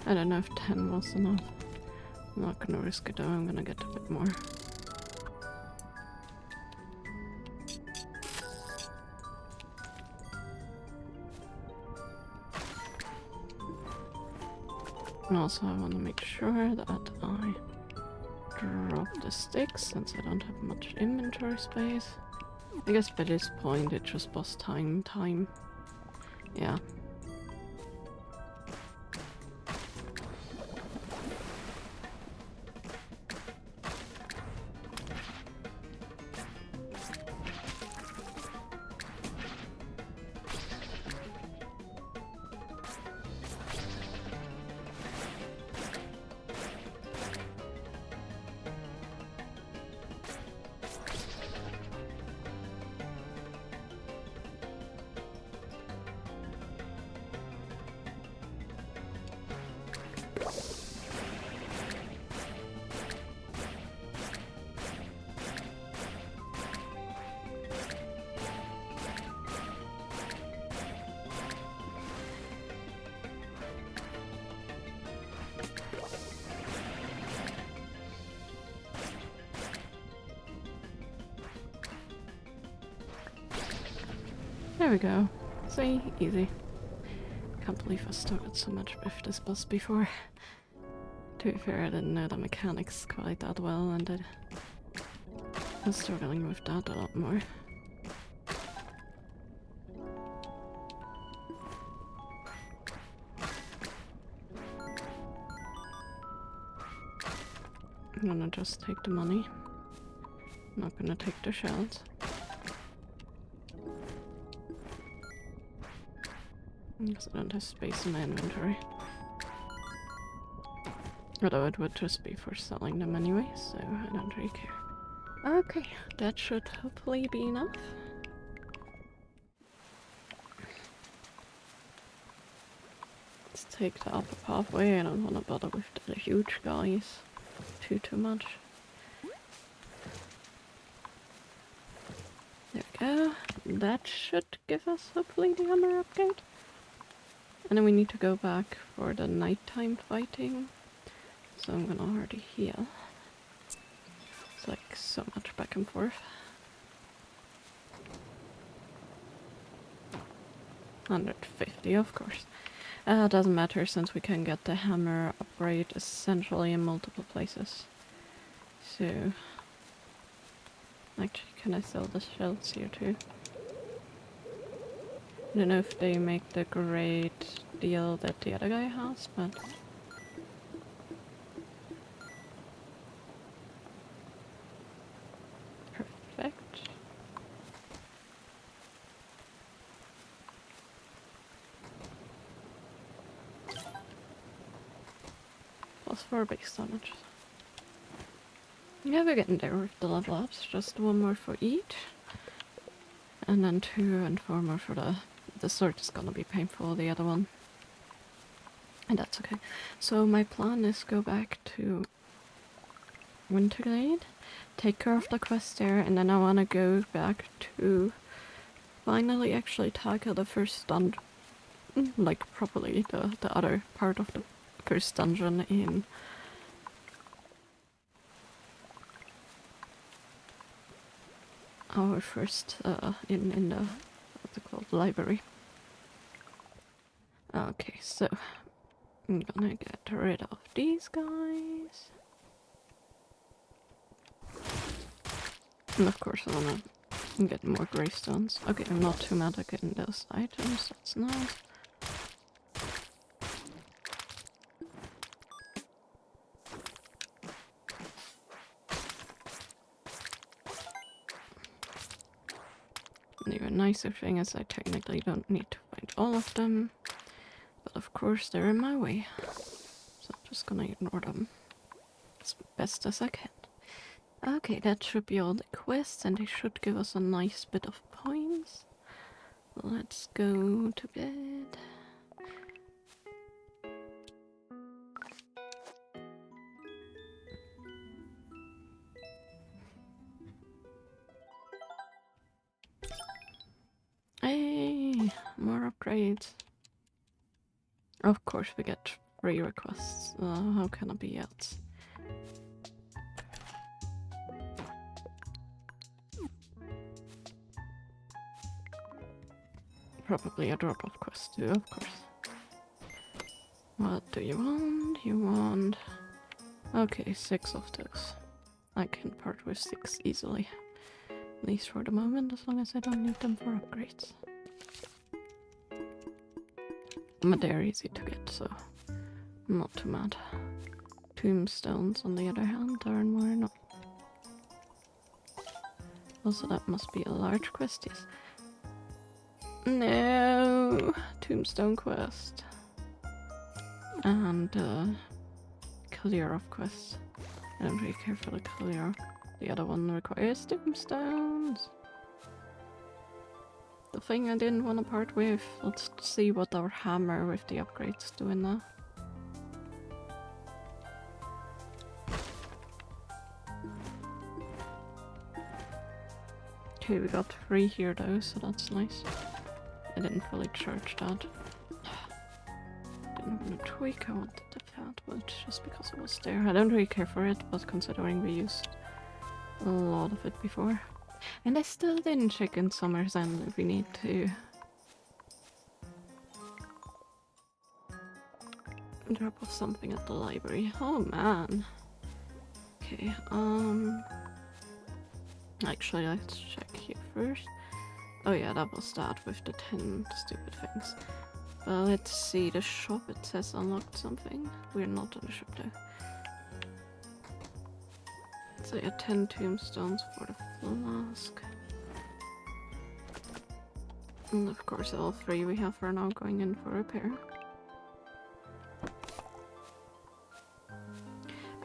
I don't know if 10 was enough. I'm not gonna risk it though, I'm gonna get a bit more. And also I want to make sure that I drop the sticks, since I don't have much inventory space. I guess by this point it just was time. Yeah. There we go. See? Easy. Can't believe I struggled so much with this boss before. To be fair, I didn't know the mechanics quite that well, and I was struggling with that a lot more. I'm gonna just take the money. I'm not gonna take the shells. Because I don't have space in my inventory. Although it would just be for selling them anyway, so I don't really care. Okay, that should hopefully be enough. Let's take the upper pathway. I don't want to bother with the huge guys too much. There we go. That should give us hopefully the armor upgrade. And then we need to go back for the nighttime fighting. So I'm gonna already heal. It's like so much back and forth. 150, of course. Doesn't matter since we can get the hammer upgrade essentially in multiple places. So, actually, can I sell the shells here too? I don't know if they make the great deal that the other guy has, but... Perfect. Plus 4 base damage. Yeah, we're getting there with the level ups. Just 1 more for each. And then 2 and 4 more for the sword is gonna be painful, the other one. And that's okay. So my plan is go back to Winterglade, take care of the quest there, and then I wanna go back to finally actually tackle the first dungeon. Like properly, the other part of the first dungeon in our first in the what's it called, library. Okay, so I'm gonna get rid of these guys, and of course I wanna get more gravestones. Okay, I'm not too mad at getting those items. That's nice. The even nicer thing is I technically don't need to find all of them, but of course they're in my way, so I'm just gonna ignore them as best as I can. Okay, that should be all the quests, and they should give us a nice bit of points. Let's go to bed. Hey, more upgrades. Of course we get 3 requests. How can it be else? Probably a drop-off quest too, of course. What do you want? You want... Okay, 6 of those. I can part with 6 easily. At least for the moment, as long as I don't need them for upgrades. But they're easy to get, so I'm not too mad. Tombstones, on the other hand, are more not. Also, that must be a large quest, yes. No! Tombstone quest. And, clear off quest. I don't really care for the clear. The other one requires tombstones. The thing I didn't want to part with. Let's see what our hammer with the upgrades doing now. Okay, we got 3 here though, so that's nice. I didn't fully charge that. Didn't want to tweak, I wanted the fat, but just because it was there. I don't really care for it, but considering we used a lot of it before. And I still didn't check in Summer's End if we need to. Drop off something at the library. Oh man. Okay, actually let's check here first. Oh yeah, that was that with the 10 stupid things. Let's see, the shop, it says unlocked something. We're not in the shop though. So yeah, 10 tombstones for the flask. And of course all 3 we have for now going in for repair.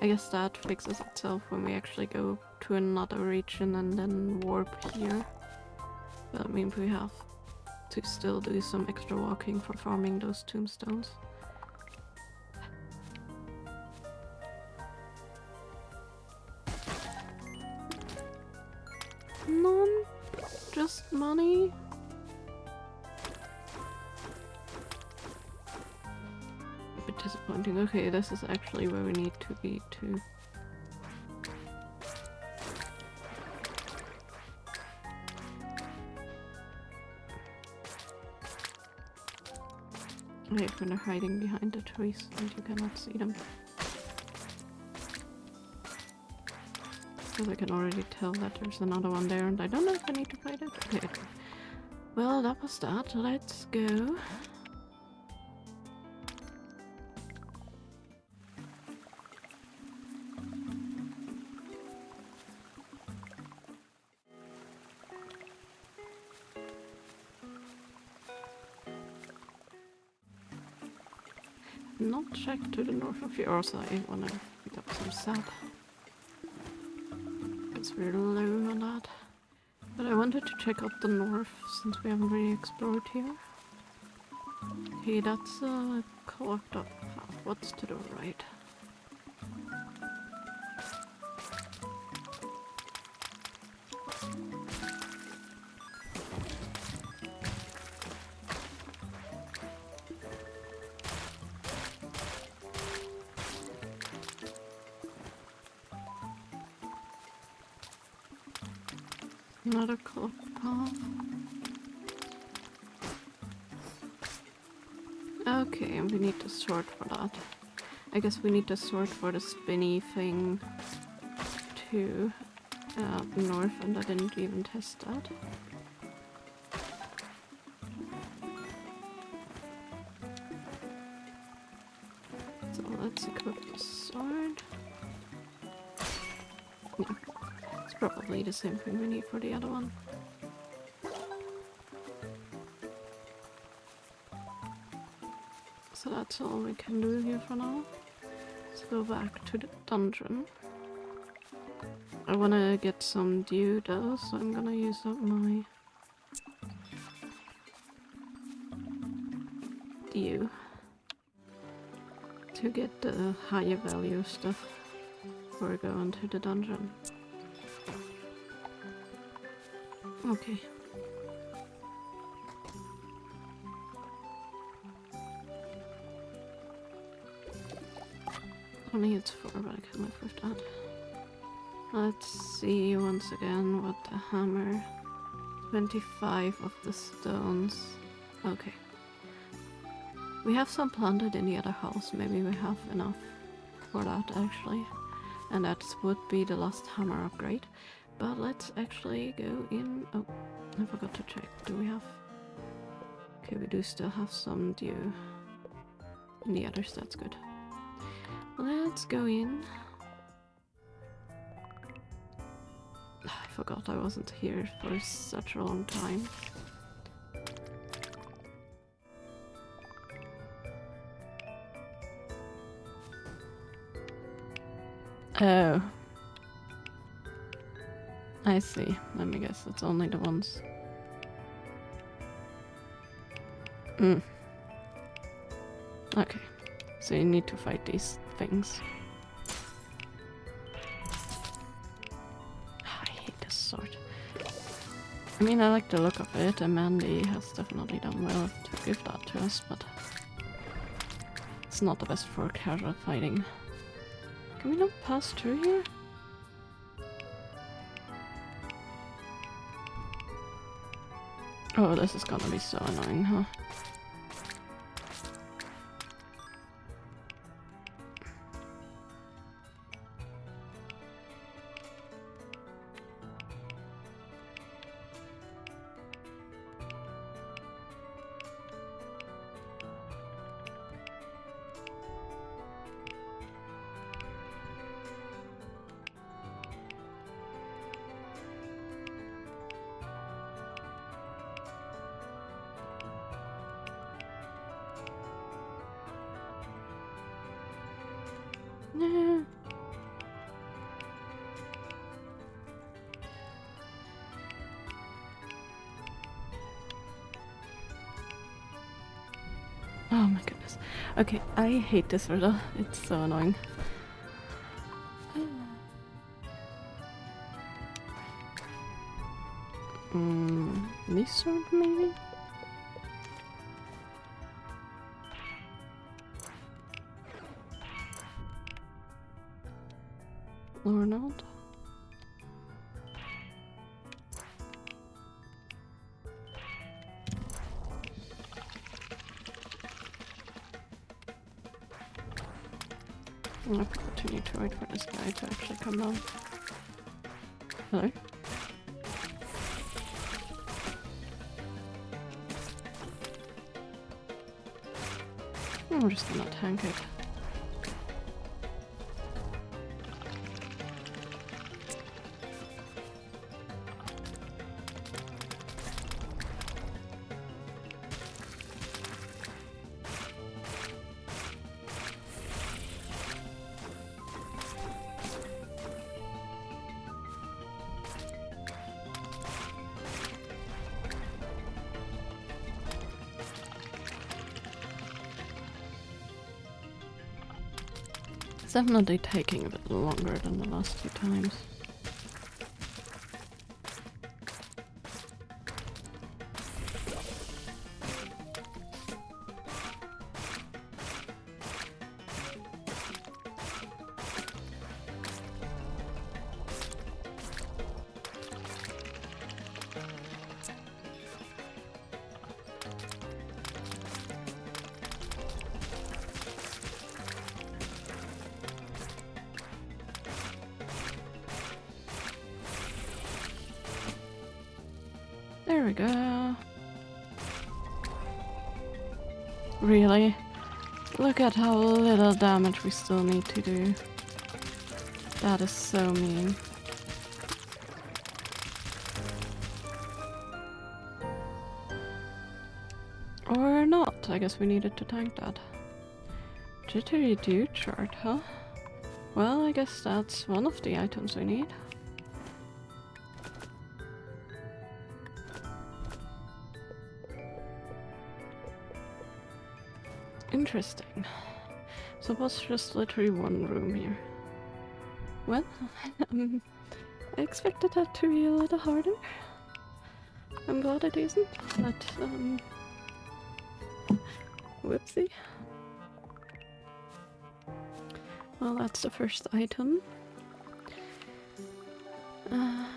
I guess that fixes itself when we actually go to another region and then warp here. That means we have to still do some extra walking for farming those tombstones. None? Just money? A bit disappointing. Okay, this is actually where we need to be too. I hate when they're hiding behind the trees and you cannot see them. Because I can already tell that there's another one there and I don't know if I need to fight it. Okay. Well, that was that. Let's go. Not checked to the north of here, so I wanna pick up some sap. It's very low on that. But I wanted to check out the north since we haven't really explored here. Okay, that's a clogged up path. What's to the right? Another clogged path. Okay, and we need to sort for that. I guess we need to sort for the spinny thing to north, and I didn't even test that. So let's equip the sword. Yeah, it's probably the same thing we need for the other one. So that's all we can do here for now. Let's go back to the dungeon. I wanna get some dew though, so I'm gonna use up my dew to get the higher value stuff before going to the dungeon. Okay. Only it's 4, but I can live with that. Let's see once again what the hammer. 25 of the stones. Okay. We have some planted in the other house. Maybe we have enough for that actually. And that would be the last hammer upgrade. But let's actually go in. Oh, I forgot to check. Do we have... Okay, we do still have some dew in the others. That's good. Let's go in. I forgot I wasn't here for such a long time. Oh. I see. Let me guess, it's only the ones. Okay. So you need to fight these things. I hate this sword. I mean, I like the look of it, and Mandy has definitely done well to give that to us, but it's not the best for casual fighting. Can we not pass through here? Oh, this is gonna be so annoying, huh? Nah. Oh my goodness. Okay, I hate this riddle. It's so annoying. This sword maybe? Or not? I forgot to need to wait for this guy to actually come down. Hello? I'm just gonna tank it. It's definitely taking a bit longer than the last few times. There we go. Really? Look at how little damage we still need to do. That is so mean. Or not. I guess we needed to tank that. Jittery dew chart, huh? Well, I guess that's one of the items we need. Interesting. So it was just literally one room here. Well, I expected that to be a little harder. I'm glad it isn't, but whoopsie. Well, that's the first item. Oh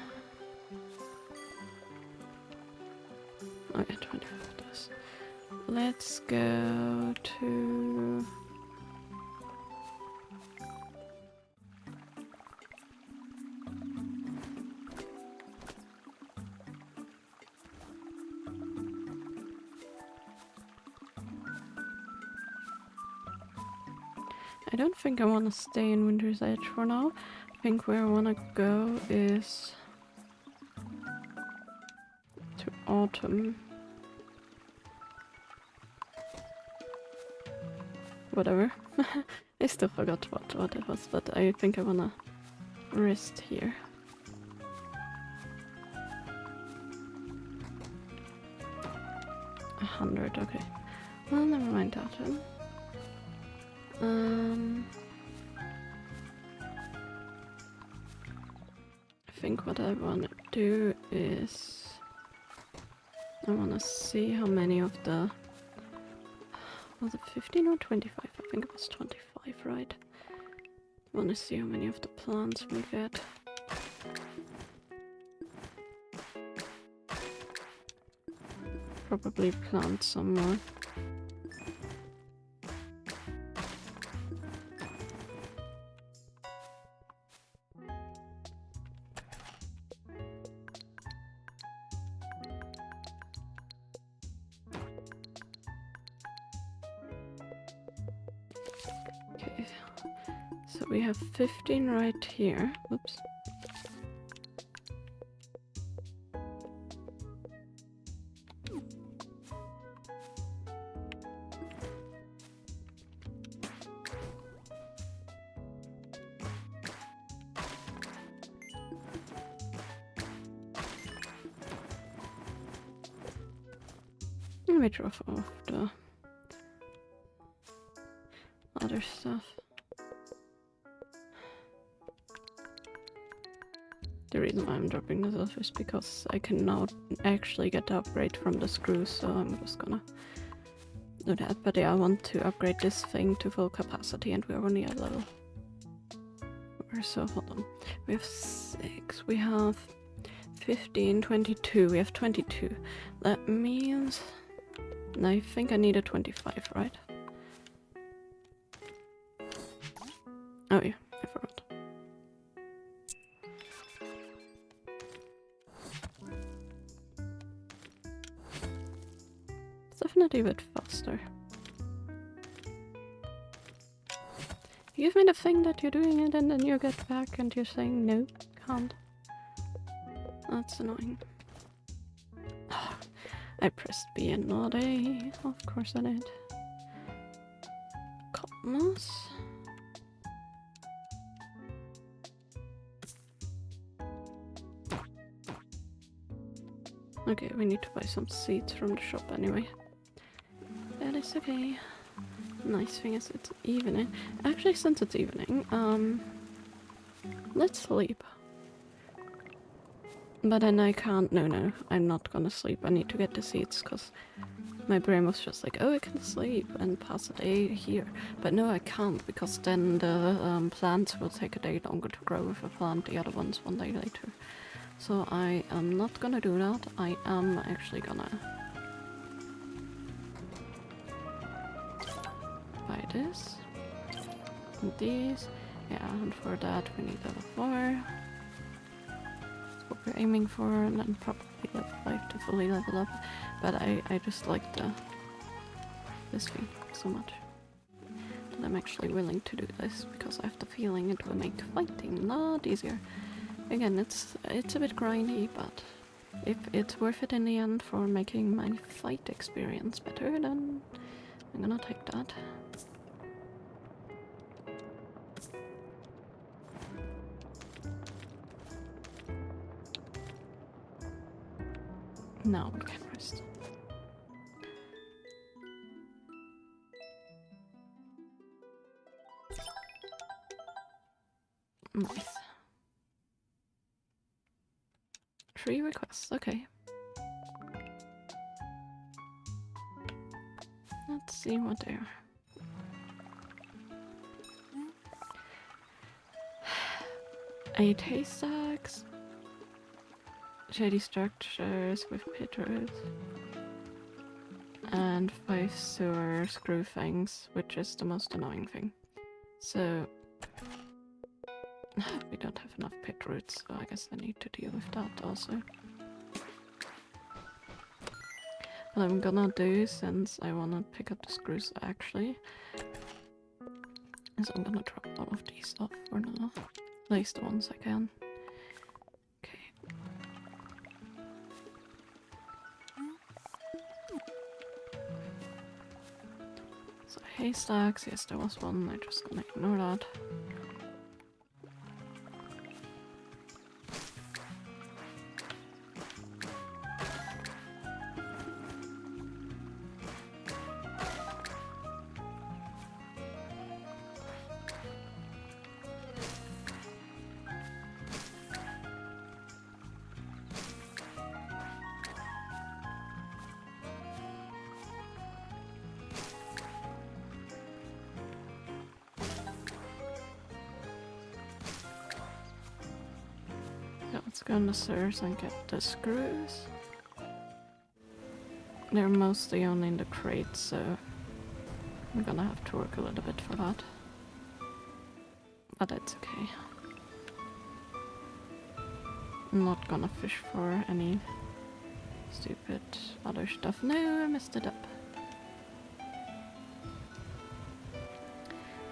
yeah, 25 does. Let's go to... I don't think I want to stay in Winter's Edge for now. I think where I want to go is to Autumn. Whatever. I still forgot what it was, but I think I want to rest here. $100, okay. Well, never mind that then. I think what I want to do is I want to see how many of the... Was it 15 or 25? I think it was 25, right? I want to see how many of the plants we get. Probably plant some more. Okay, so we have 15 right here. Oops. Let me drop off the other stuff. The reason why I'm dropping this off is because I can now actually get the upgrade from the screws, so I'm just gonna do that. But yeah, I want to upgrade this thing to full capacity, and we're only at level. So hold on. We have 6, we have 15, 22, we have 22. That means... I think I need a 25, right? Oh yeah, I forgot. It's definitely a bit faster. You give me the thing that you're doing it and then you get back and you're saying no, can't. That's annoying. I pressed B and not A. Of course I did. Commas. Okay, we need to buy some seeds from the shop anyway. That is okay. Nice thing is it's evening. Actually, since it's evening, let's sleep. But then I can't. No, I'm not gonna sleep. I need to get the seeds because my brain was just like, oh, I can sleep and pass a day here. But no, I can't because then the plants will take a day longer to grow if I plant the other ones one day later. So I am not gonna do that. I am actually gonna buy this and these. Yeah, and for that we need level 4. That's what we're aiming for, and then probably level 5 to fully level up. But I just like this thing so much that I'm actually willing to do this because I have the feeling it will make fighting a lot easier. Again, it's a bit grindy, but if it's worth it in the end for making my fight experience better, then I'm gonna take that. Now we can rest. Nice. 3 requests, okay. Let's see what they are. Eight haystacks. Shady structures with pit roads. And 5 sewer screw things, which is the most annoying thing. So we don't have enough pit routes, so I guess I need to deal with that also. What I'm gonna do, since I wanna pick up the screws actually, is I'm gonna drop all of these off for now. At least the ones I can. Okay. So haystacks, yes there was one, I'm just gonna ignore that. Let's go in the sewers and get the screws. They're mostly only in the crates, so I'm gonna have to work a little bit for that. But it's okay. I'm not gonna fish for any stupid other stuff. No, I messed it up.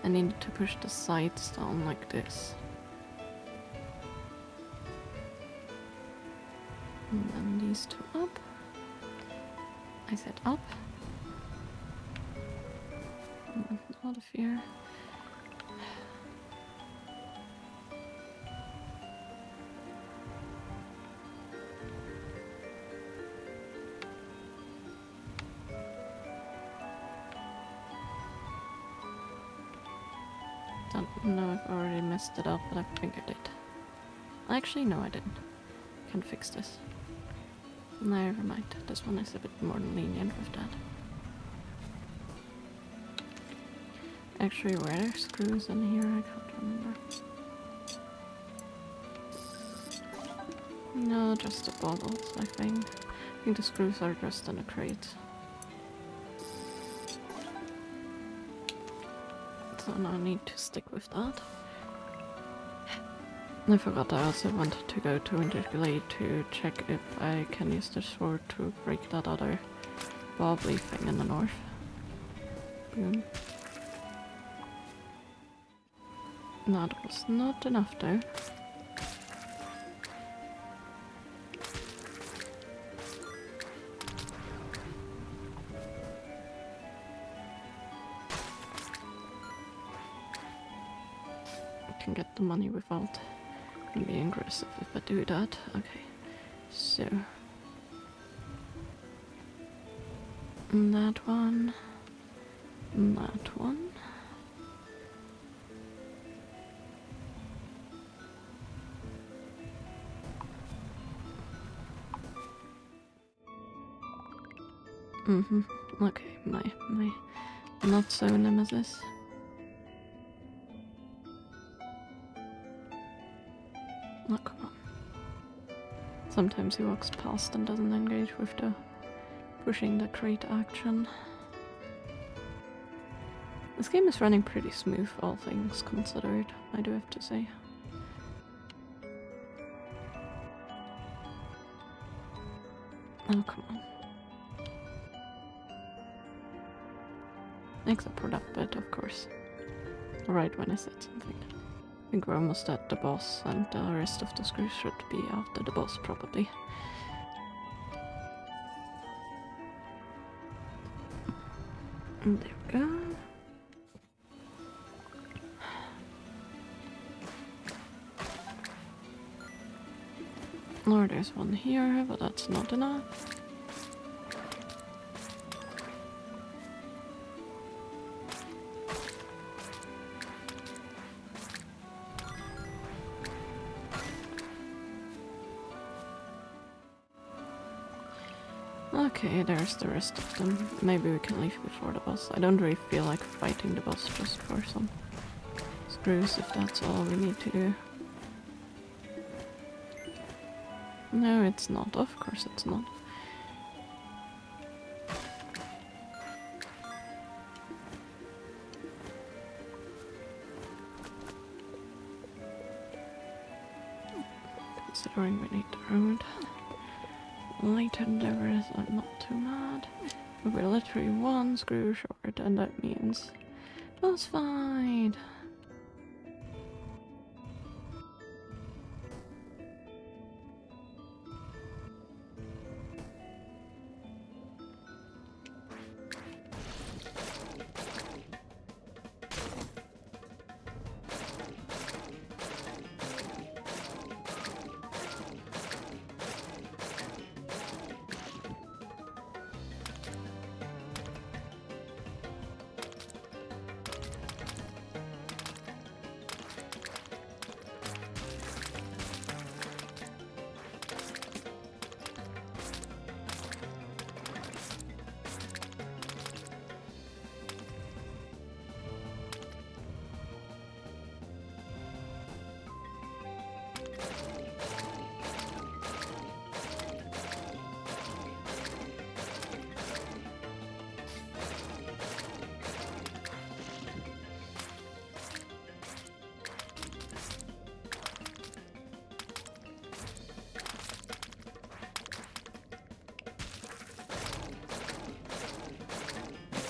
I need to push the sides down like this. And then these two up. I said up. Out of here. Don't know if I already messed it up, but I think I did. Actually, no, I didn't. Can fix this. Never mind. This one is a bit more lenient with that. Actually, were there screws in here? I can't remember. No, just the bottles, I think. I think the screws are just in a crate. So now I need to stick with that. I forgot I also wanted to go to Winterglade to check if I can use the sword to break that other wobbly thing in the north. Boom. That was not enough though. I can get the money without being aggressive if I do that. Okay, so that one, that one. Okay, my not so nemesis. Oh, come on. Sometimes he walks past and doesn't engage with the pushing the crate action. This game is running pretty smooth, all things considered, I do have to say. Oh, come on. Except for that bit, of course. Right when I said something. I think we're almost at the boss, and the rest of the screws should be after the boss, probably. And there we go. Or there's one here, but that's not enough. Okay, there's the rest of them. Maybe we can leave before the boss. I don't really feel like fighting the boss just for some screws, if that's all we need to do. No, it's not. Of course it's not. Considering we need the road. Light endeavors, I'm not too mad. We're literally one screw short, and that means boss fight.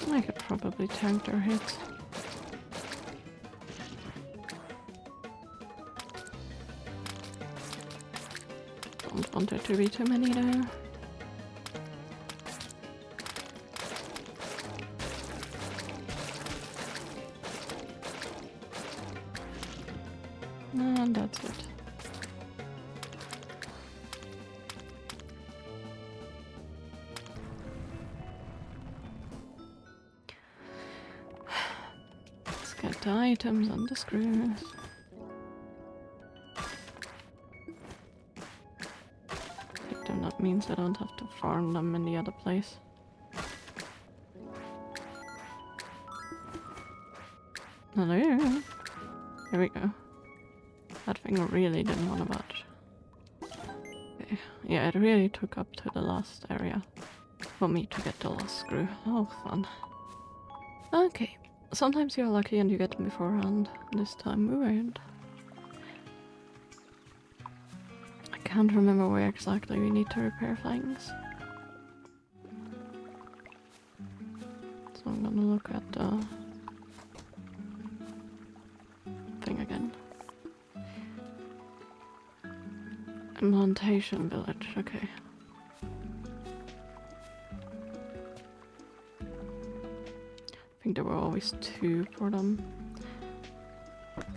I could probably tank their hits. Don't want there to be too many though. And that's it. Let's get the items and the screws. Then that means I don't have to farm them in the other place. Hello. There we go. That thing really didn't want to budge. Okay. Yeah, it really took up to the last area for me to get the last screw. Oh, fun. Okay. Sometimes you're lucky and you get them beforehand. This time we weren't. Can't remember where exactly we need to repair things. So I'm gonna look at the thing again. Implantation village, okay. I think there were always 2 for them.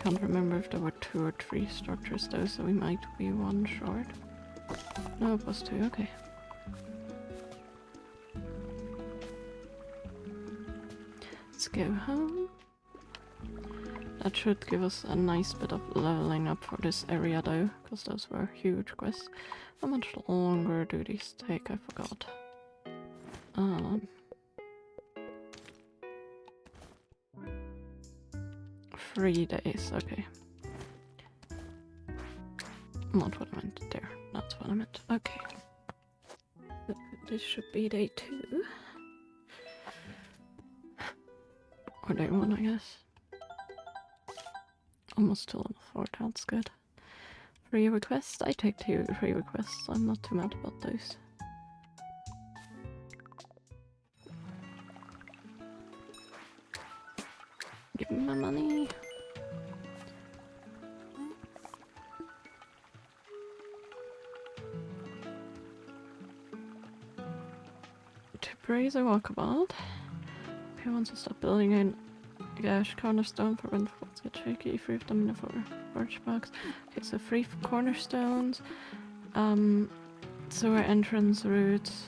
Can't remember if there were 2 or 3 structures though, so we might be 1 short. No, it was 2, okay. Let's go home. That should give us a nice bit of leveling up for this area though, because those were huge quests. How much longer do these take? I forgot. 3 days, okay. Not what I meant there, that's what I meant. Okay. This should be day 2. Or day 1, I guess. Almost to level 4, that's good. 3 requests? I take 2 free requests, I'm not too mad about those. Give me my money. To praise a walkabout. Who wants to stop building in gash cornerstone for when folks get shaky? 3 of them in the forge box. Okay, so 3 cornerstones. Sewer entrance routes.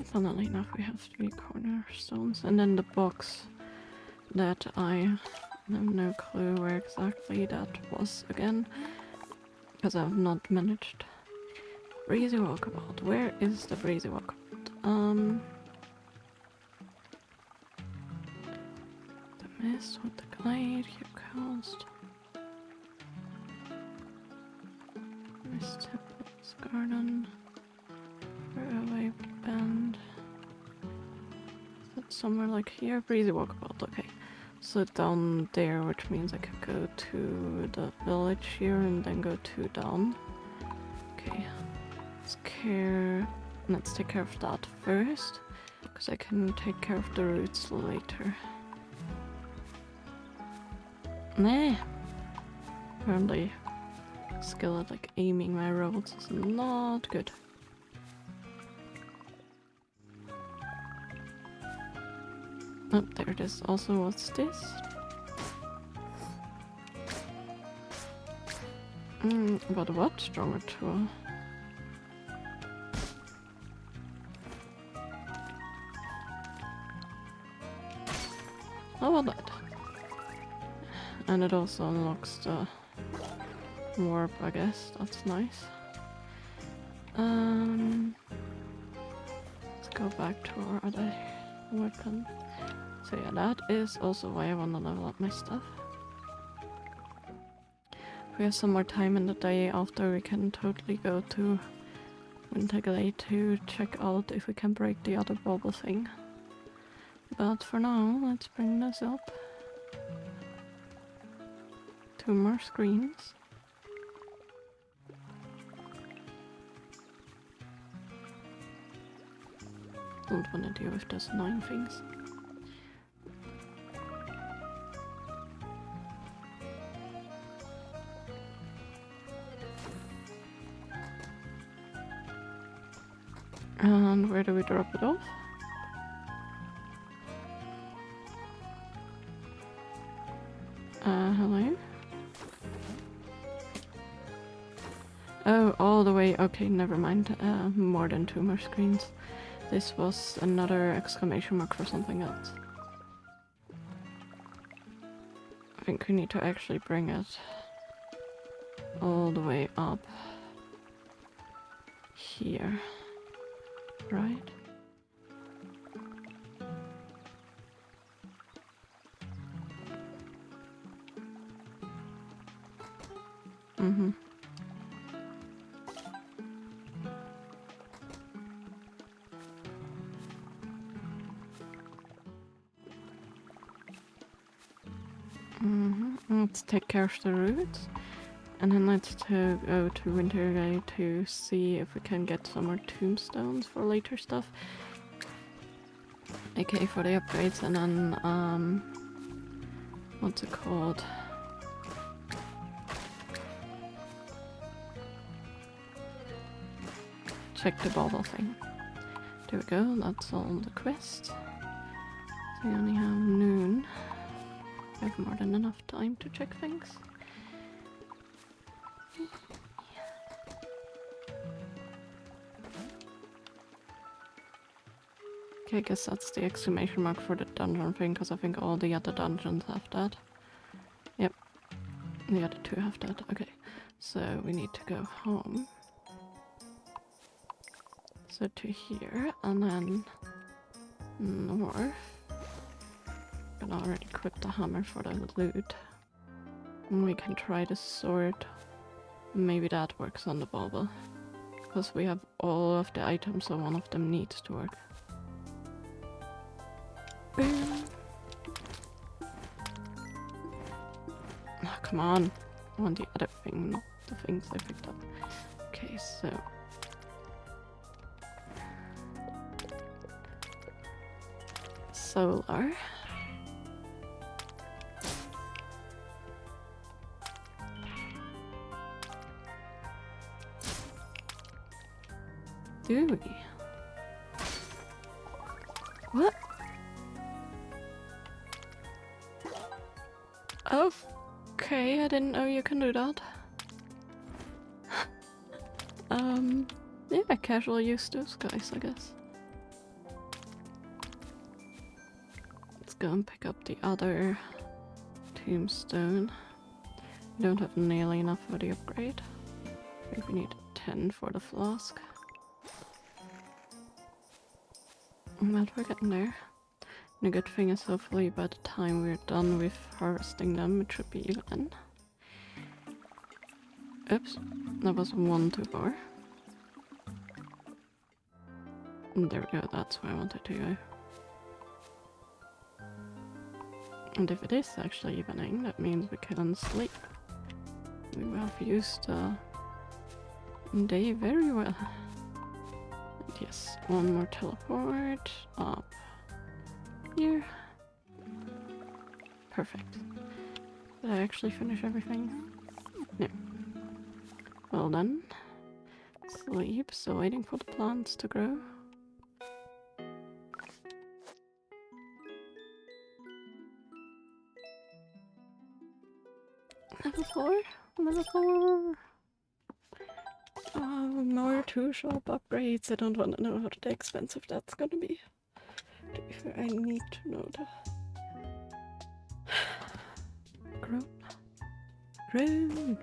Funnily enough, we have 3 cornerstones, and then the box that I have no clue where exactly that was again, because I've not managed. Breezy walkabout. Where is the breezy walkabout? The mist with the glade, you coast. Mist templates, garden. Railway band. Is that somewhere like here? Breezy walkabout, okay. So down there, which means I could go to the village here and then go 2 down. Okay. Let's take care of that first, because I can take care of the routes later. Nah. Apparently, skill at like aiming my roads is not good. Oh, there it is. Also, what's this? But what? Stronger tool. How about that? And it also unlocks the warp, I guess. That's nice. Let's go back to our other weapon. So yeah, that is also why I want to level up my stuff. If we have some more time in the day after, we can totally go to Winterglade to check out if we can break the other bubble thing. But for now, let's bring this up. 2 more screens. Don't want to deal with those 9 things. And where do we drop it off? Hello? Oh, all the way. Okay, never mind. More than 2 more screens. This was another exclamation mark for something else. I think we need to actually bring it all the way up here, right? Mm-hmm. Let's take care of the roots. And then let's go to Wintergate to see if we can get some more tombstones for later stuff. Okay, for the upgrades, and then, what's it called? Check the bauble thing. There we go, that's all the quests. So we only have noon. We have more than enough time to check things. Okay, I guess that's the exclamation mark for the dungeon thing, because I think all the other dungeons have that. Yep, the other two have that. Okay, so we need to go home. So to here, and then north. I can already equip the hammer for the loot. And we can try the sword. Maybe that works on the bauble. Because we have all of the items, so one of them needs to work. Boom. Oh, come on. I want the other thing, not the things I picked up. Okay, so... solar. Do we? What? Okay, I didn't know you can do that. Yeah, casual use those guys, I guess. Let's go and pick up the other tombstone. We don't have nearly enough for the upgrade. I think we need 10 for the flask. But we're getting there. And the good thing is hopefully by the time we're done with harvesting them, it should be even. Oops, that was one too far. And there we go, that's where I wanted to go. And if it is actually evening, that means we can sleep. We have used the day very well. And yes, one more teleport up here. Perfect. Did I actually finish everything? No. Well then, sleep, still waiting for the plants to grow. Level 4? Level 4! Oh, more 2-shop upgrades. I don't want to know how expensive that's gonna be. To be fair, I need to know that. Grown. Grown!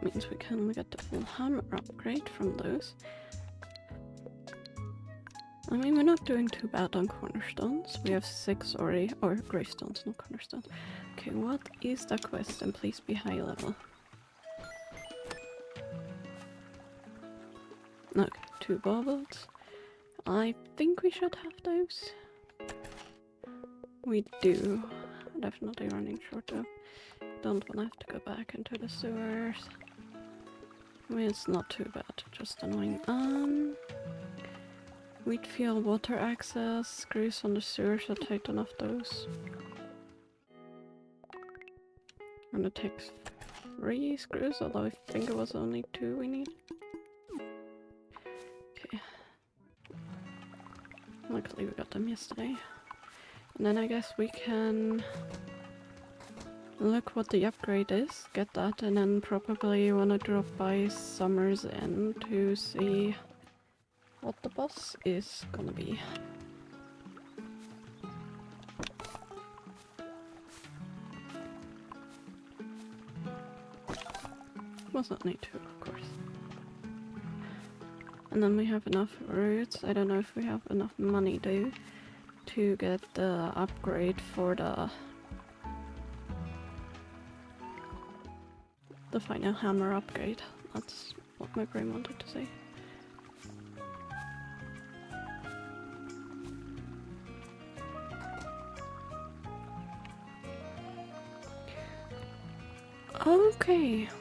Means we can get the full hammer upgrade from those. I mean, we're not doing too bad on cornerstones. We have 6 already, or gravestones, not cornerstones. Okay, what is the quest? And please be high level. Okay, 2 baubles. I think we should have those. We do. Definitely running short though. Don't want to have to go back into the sewers. I mean, it's not too bad, just annoying. Wheat field, water access, screws on the sewers, I'll take enough of those. And it takes 3 screws, although I think it was only 2 we need. Okay. Luckily we got them yesterday. And then I guess we can look what the upgrade is, get that, and then probably wanna drop by Summer's End to see what the boss is gonna be. Must not need to, of course. And then we have enough roots. I don't know if we have enough money though to get the upgrade for the the final hammer upgrade. That's what my brain wanted to say.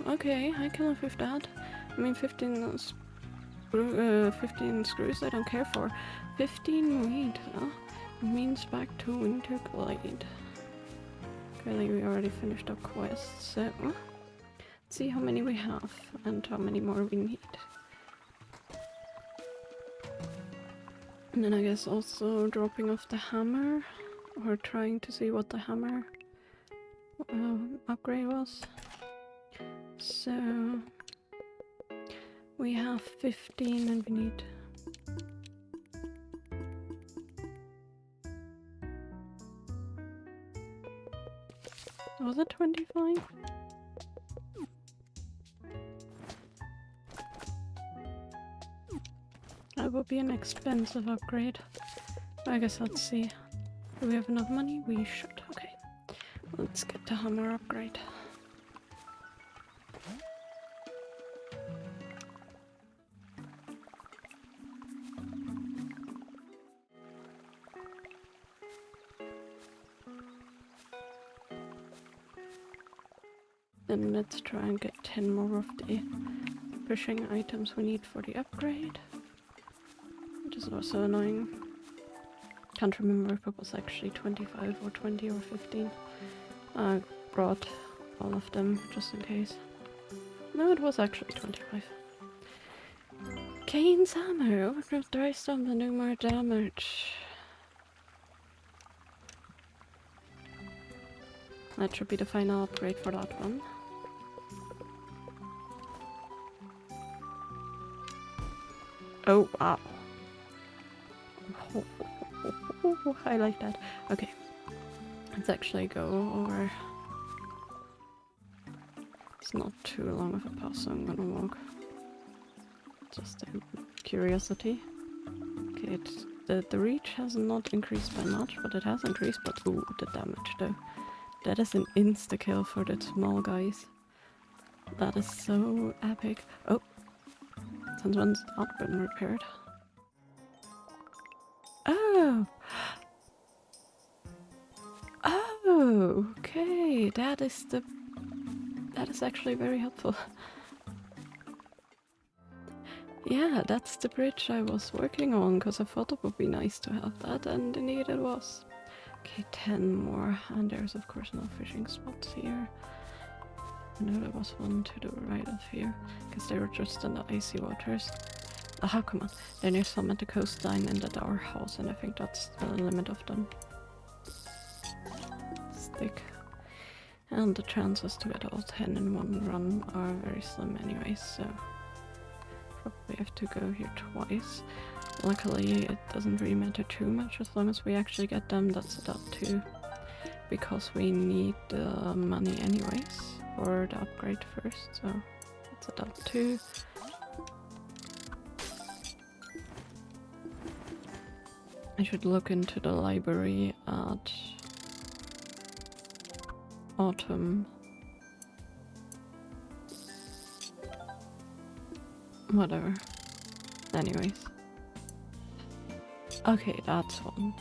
Okay, I can live with that. I mean, 15 screws I don't care for. 15 wheat, means back to Winterglade. Clearly we already finished our quest, so let's see how many we have and how many more we need. And then I guess also dropping off the hammer, or trying to see what the hammer upgrade was. So we have 15 and we need... Was it 25? That would be an expensive upgrade. I guess let's see. Do we have enough money? We should. Okay. Let's get the hammer upgrade. Then let's try and get 10 more of the fishing items we need for the upgrade. Which is also annoying. Can't remember if it was actually 25 or 20 or 15. I brought all of them just in case. No, it was actually 25. Kane's hammer! Overgrowth dry stump and do more damage. That should be the final upgrade for that one. Oh, wow. I like that. Okay. Let's actually go over. It's not too long of a pass, so I'm gonna walk. Just curiosity. Okay, the reach has not increased by much, but it has increased, but ooh, the damage though. That is an insta-kill for the small guys. That is so epic. Oh! Since one's not been repaired. Oh! Oh! Okay, that is actually very helpful. Yeah, that's the bridge I was working on, because I thought it would be nice to have that, and indeed it was. Okay, 10 more, and there's of course no fishing spots here. I know there was one to the right of here, because they were just in the icy waters. Aha, come on. Then there's some at the coastline and at our house, and I think that's the limit of them. Stick. And the chances to get all 10 in one run are very slim anyway, so probably have to go here twice. Luckily it doesn't really matter too much as long as we actually get them. That's a dot 2, because we need the money anyways for the upgrade first, so that's a dot 2. I should look into the library at autumn. Whatever. Anyways. Okay, that's one.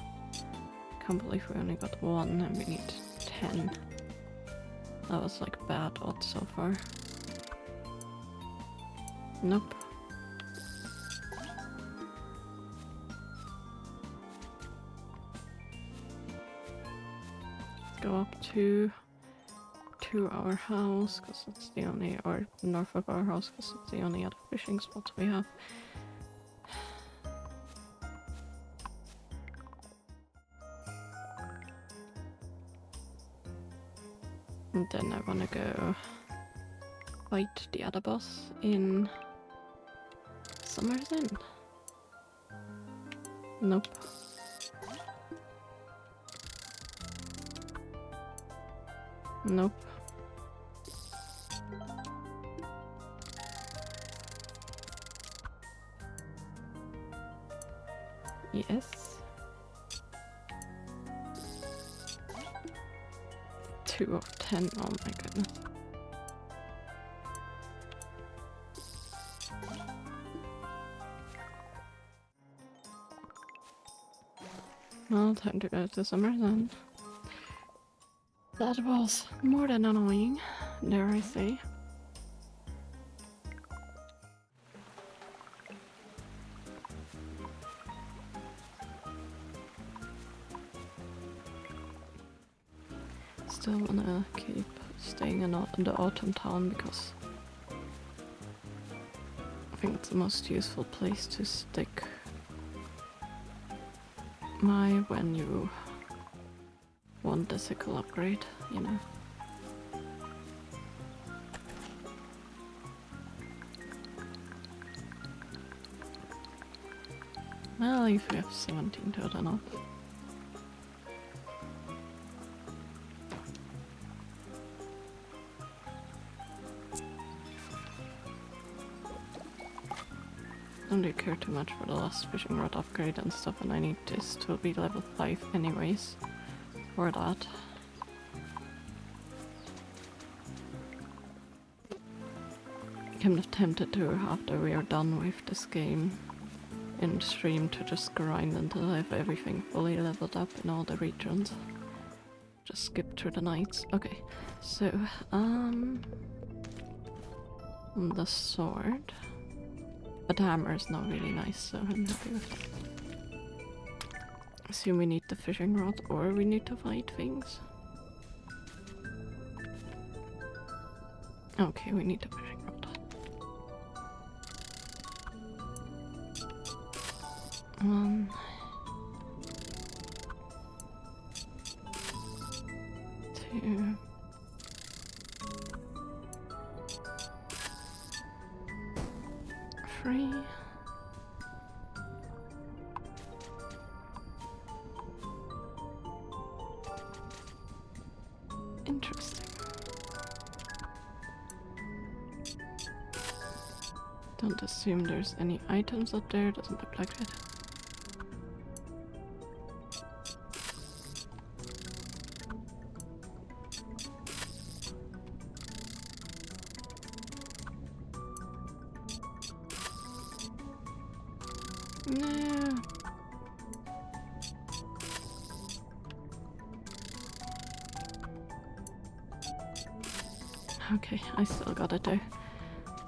Can't believe we only got one and we need 10. That was like bad odds so far. Nope. Let's go up to our house, because it's the only, or north of our house, because it's the only other fishing spots we have. And then I wanna go fight the other boss in Summer's Inn. Nope. Nope. Yes. 2 of 10, oh my goodness. Well, time to go to summer then. That was more than annoying, dare I say. Still wanna keep staying in the autumn town because I think it's the most useful place to stick when you want the sickle upgrade, you know. Well, if we have 17 to turn off. Don't really care too much for the last fishing rod upgrade and stuff, and I need this to be level 5 anyways for that. Kind of tempted to, after we are done with this game in stream, to just grind until I have everything fully leveled up in all the regions. Just skip through the nights. Okay, so the sword. But the hammer is not really nice, so I'm happy with that. Assume we need the fishing rod or we need to fight things. Okay, we need the fishing rod. 1, 2. 3. Interesting. Don't assume there's any items up there, doesn't look like it. No. Okay, I still got it though.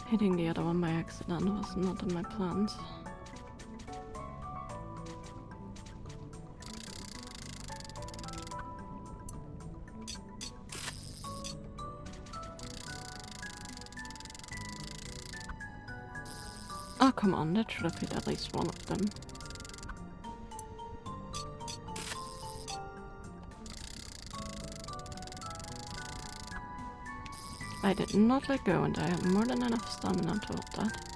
Hitting the other one by accident was not in my plans. Oh, come on, that should have hit at least one of them. I did not let go and I have more than enough stamina to hold that.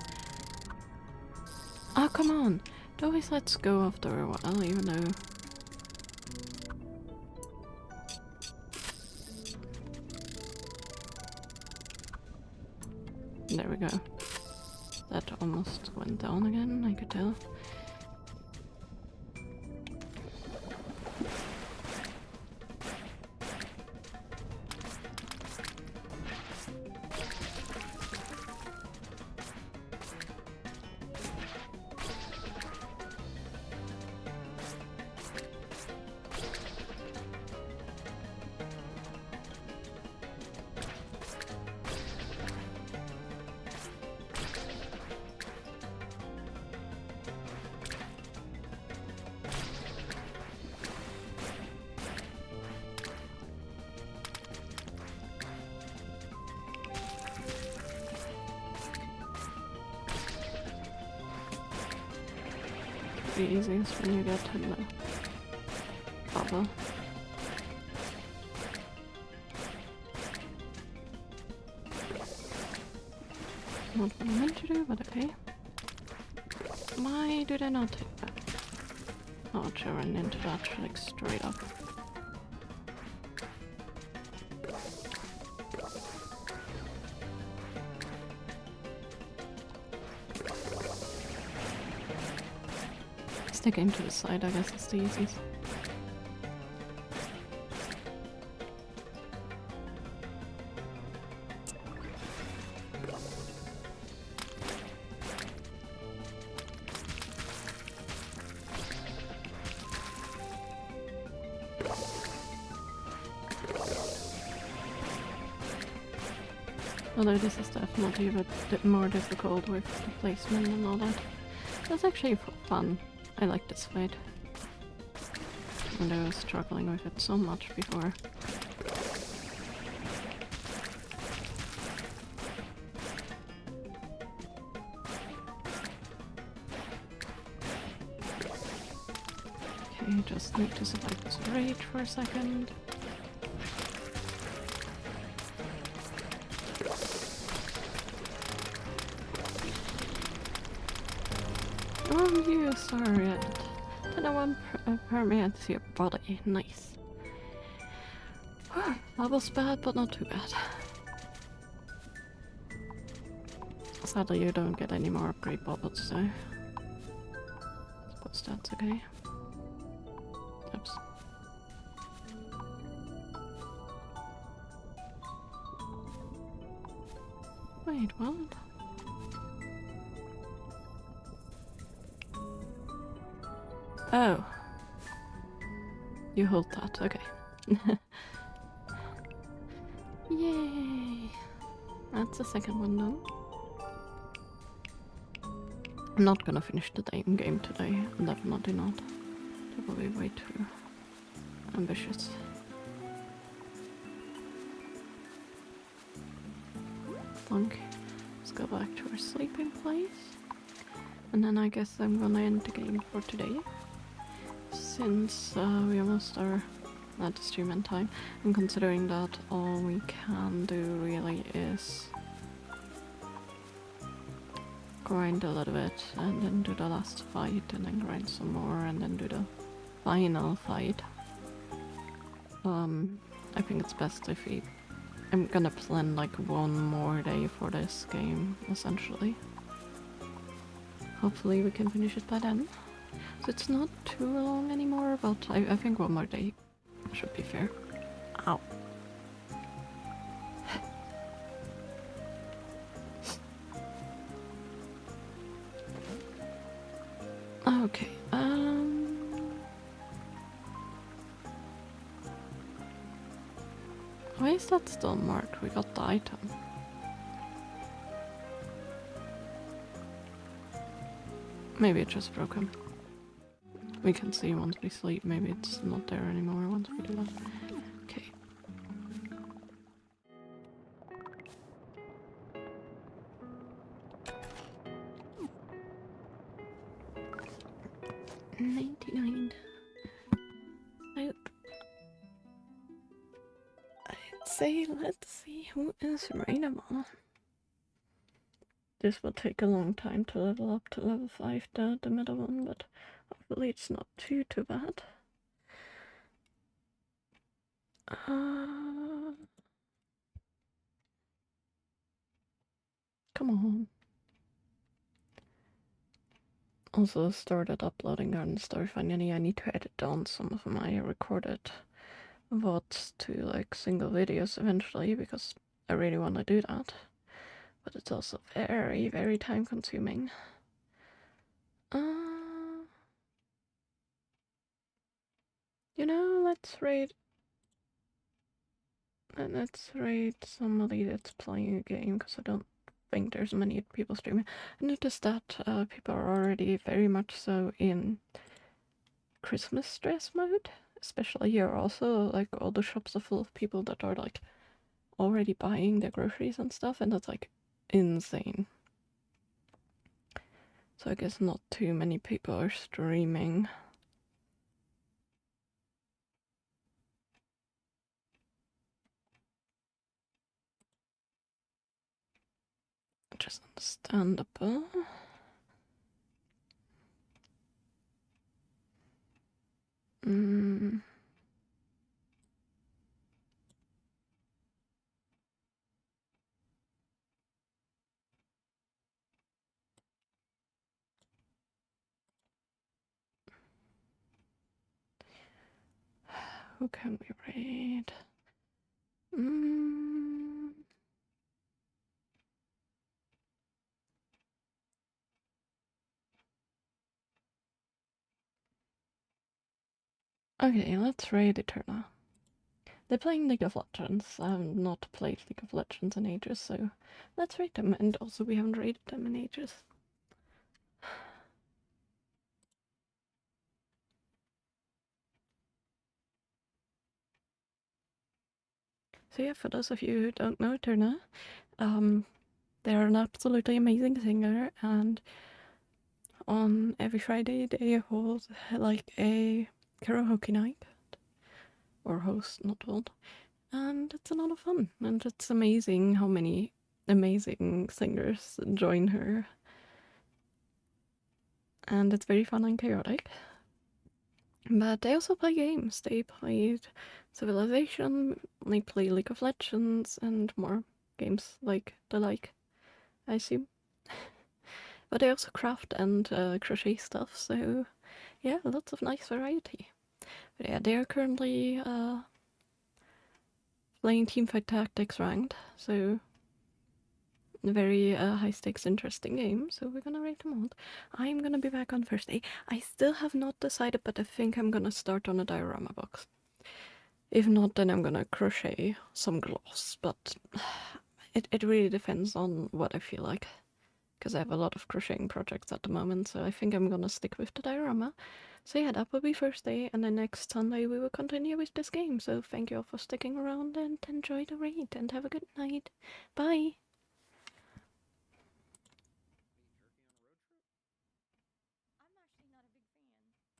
Oh, come on! It always lets go after a while, even though... There we go. That almost went down again, I could tell. The easiest when you get in the bubble. Not what I meant to do, but okay. Why did I not take that? Oh, I ran into that like straight up. Sticking to the side, I guess, is the easiest. Although this is definitely a bit more difficult with the placement and all that. That's actually fun. I like this fight. And I was struggling with it so much before. Okay, just need to select this rage for a second. Oh, you sorry. Then one permeates your body. Nice. That was bad, but not too bad. Sadly, you don't get any more upgrade bubbles, so suppose that's okay. Oops. Wait, what? Oh. You hold that, okay. Yay! That's the second one done. I'm not gonna finish the game today, definitely not. That will be way too ambitious. Okay, let's go back to our sleeping place. And then I guess I'm gonna end the game for today. Since we almost are at the stream end time, and considering that all we can do really is grind a little bit and then do the last fight and then grind some more and then do the final fight. I think it's best if I'm gonna plan like one more day for this game, essentially. Hopefully we can finish it by then. So it's not too long anymore, but I think one more day should be fair. Ow. Okay, why is that still marked? We got the item. Maybe it just broke him. We can see once we sleep, maybe it's not there anymore once we do that. Okay. $99. I'd say let's see who is raidable. This will take a long time to level up to level 5, the middle one, but hopefully it's not too bad. Come on. Also started uploading and started finally. I need to edit down some of my recorded VODs to like single videos eventually because I really want to do that. But it's also very, very time consuming. You know, let's raid somebody that's playing a game because I don't think there's many people streaming. I noticed that people are already very much so in Christmas stress mode, especially here also. Like all the shops are full of people that are like already buying their groceries and stuff, and that's like insane. So I guess not too many people are streaming. Which is understandable. Who can we raid? Okay, let's raid Eterna. They're playing League of Legends. I've not played League of Legends in ages, so let's rate them. And also, we haven't rated them in ages. So yeah, for those of you who don't know Turner, they're an absolutely amazing singer, and on every Friday they hold like a karaoke night, or host, not hold, and it's a lot of fun. And it's amazing how many amazing singers join her, and it's very fun and chaotic. But they also play games. They played Civilization, they play League of Legends, and more games like the like, I assume. But they also craft and crochet stuff, so yeah, lots of nice variety. But yeah, they are currently playing Teamfight Tactics ranked, so very high stakes, interesting game. So we're gonna rate them out. I'm gonna be back on Thursday. I still have not decided, but I think I'm gonna start on a diorama box. If not, then I'm gonna crochet some gloss, but it really depends on what I feel like, because I have a lot of crocheting projects at the moment, so I think I'm gonna stick with the diorama. So yeah, that will be Thursday, and then next Sunday we will continue with this game. So thank you all for sticking around, and enjoy the raid, and have a good night. Bye!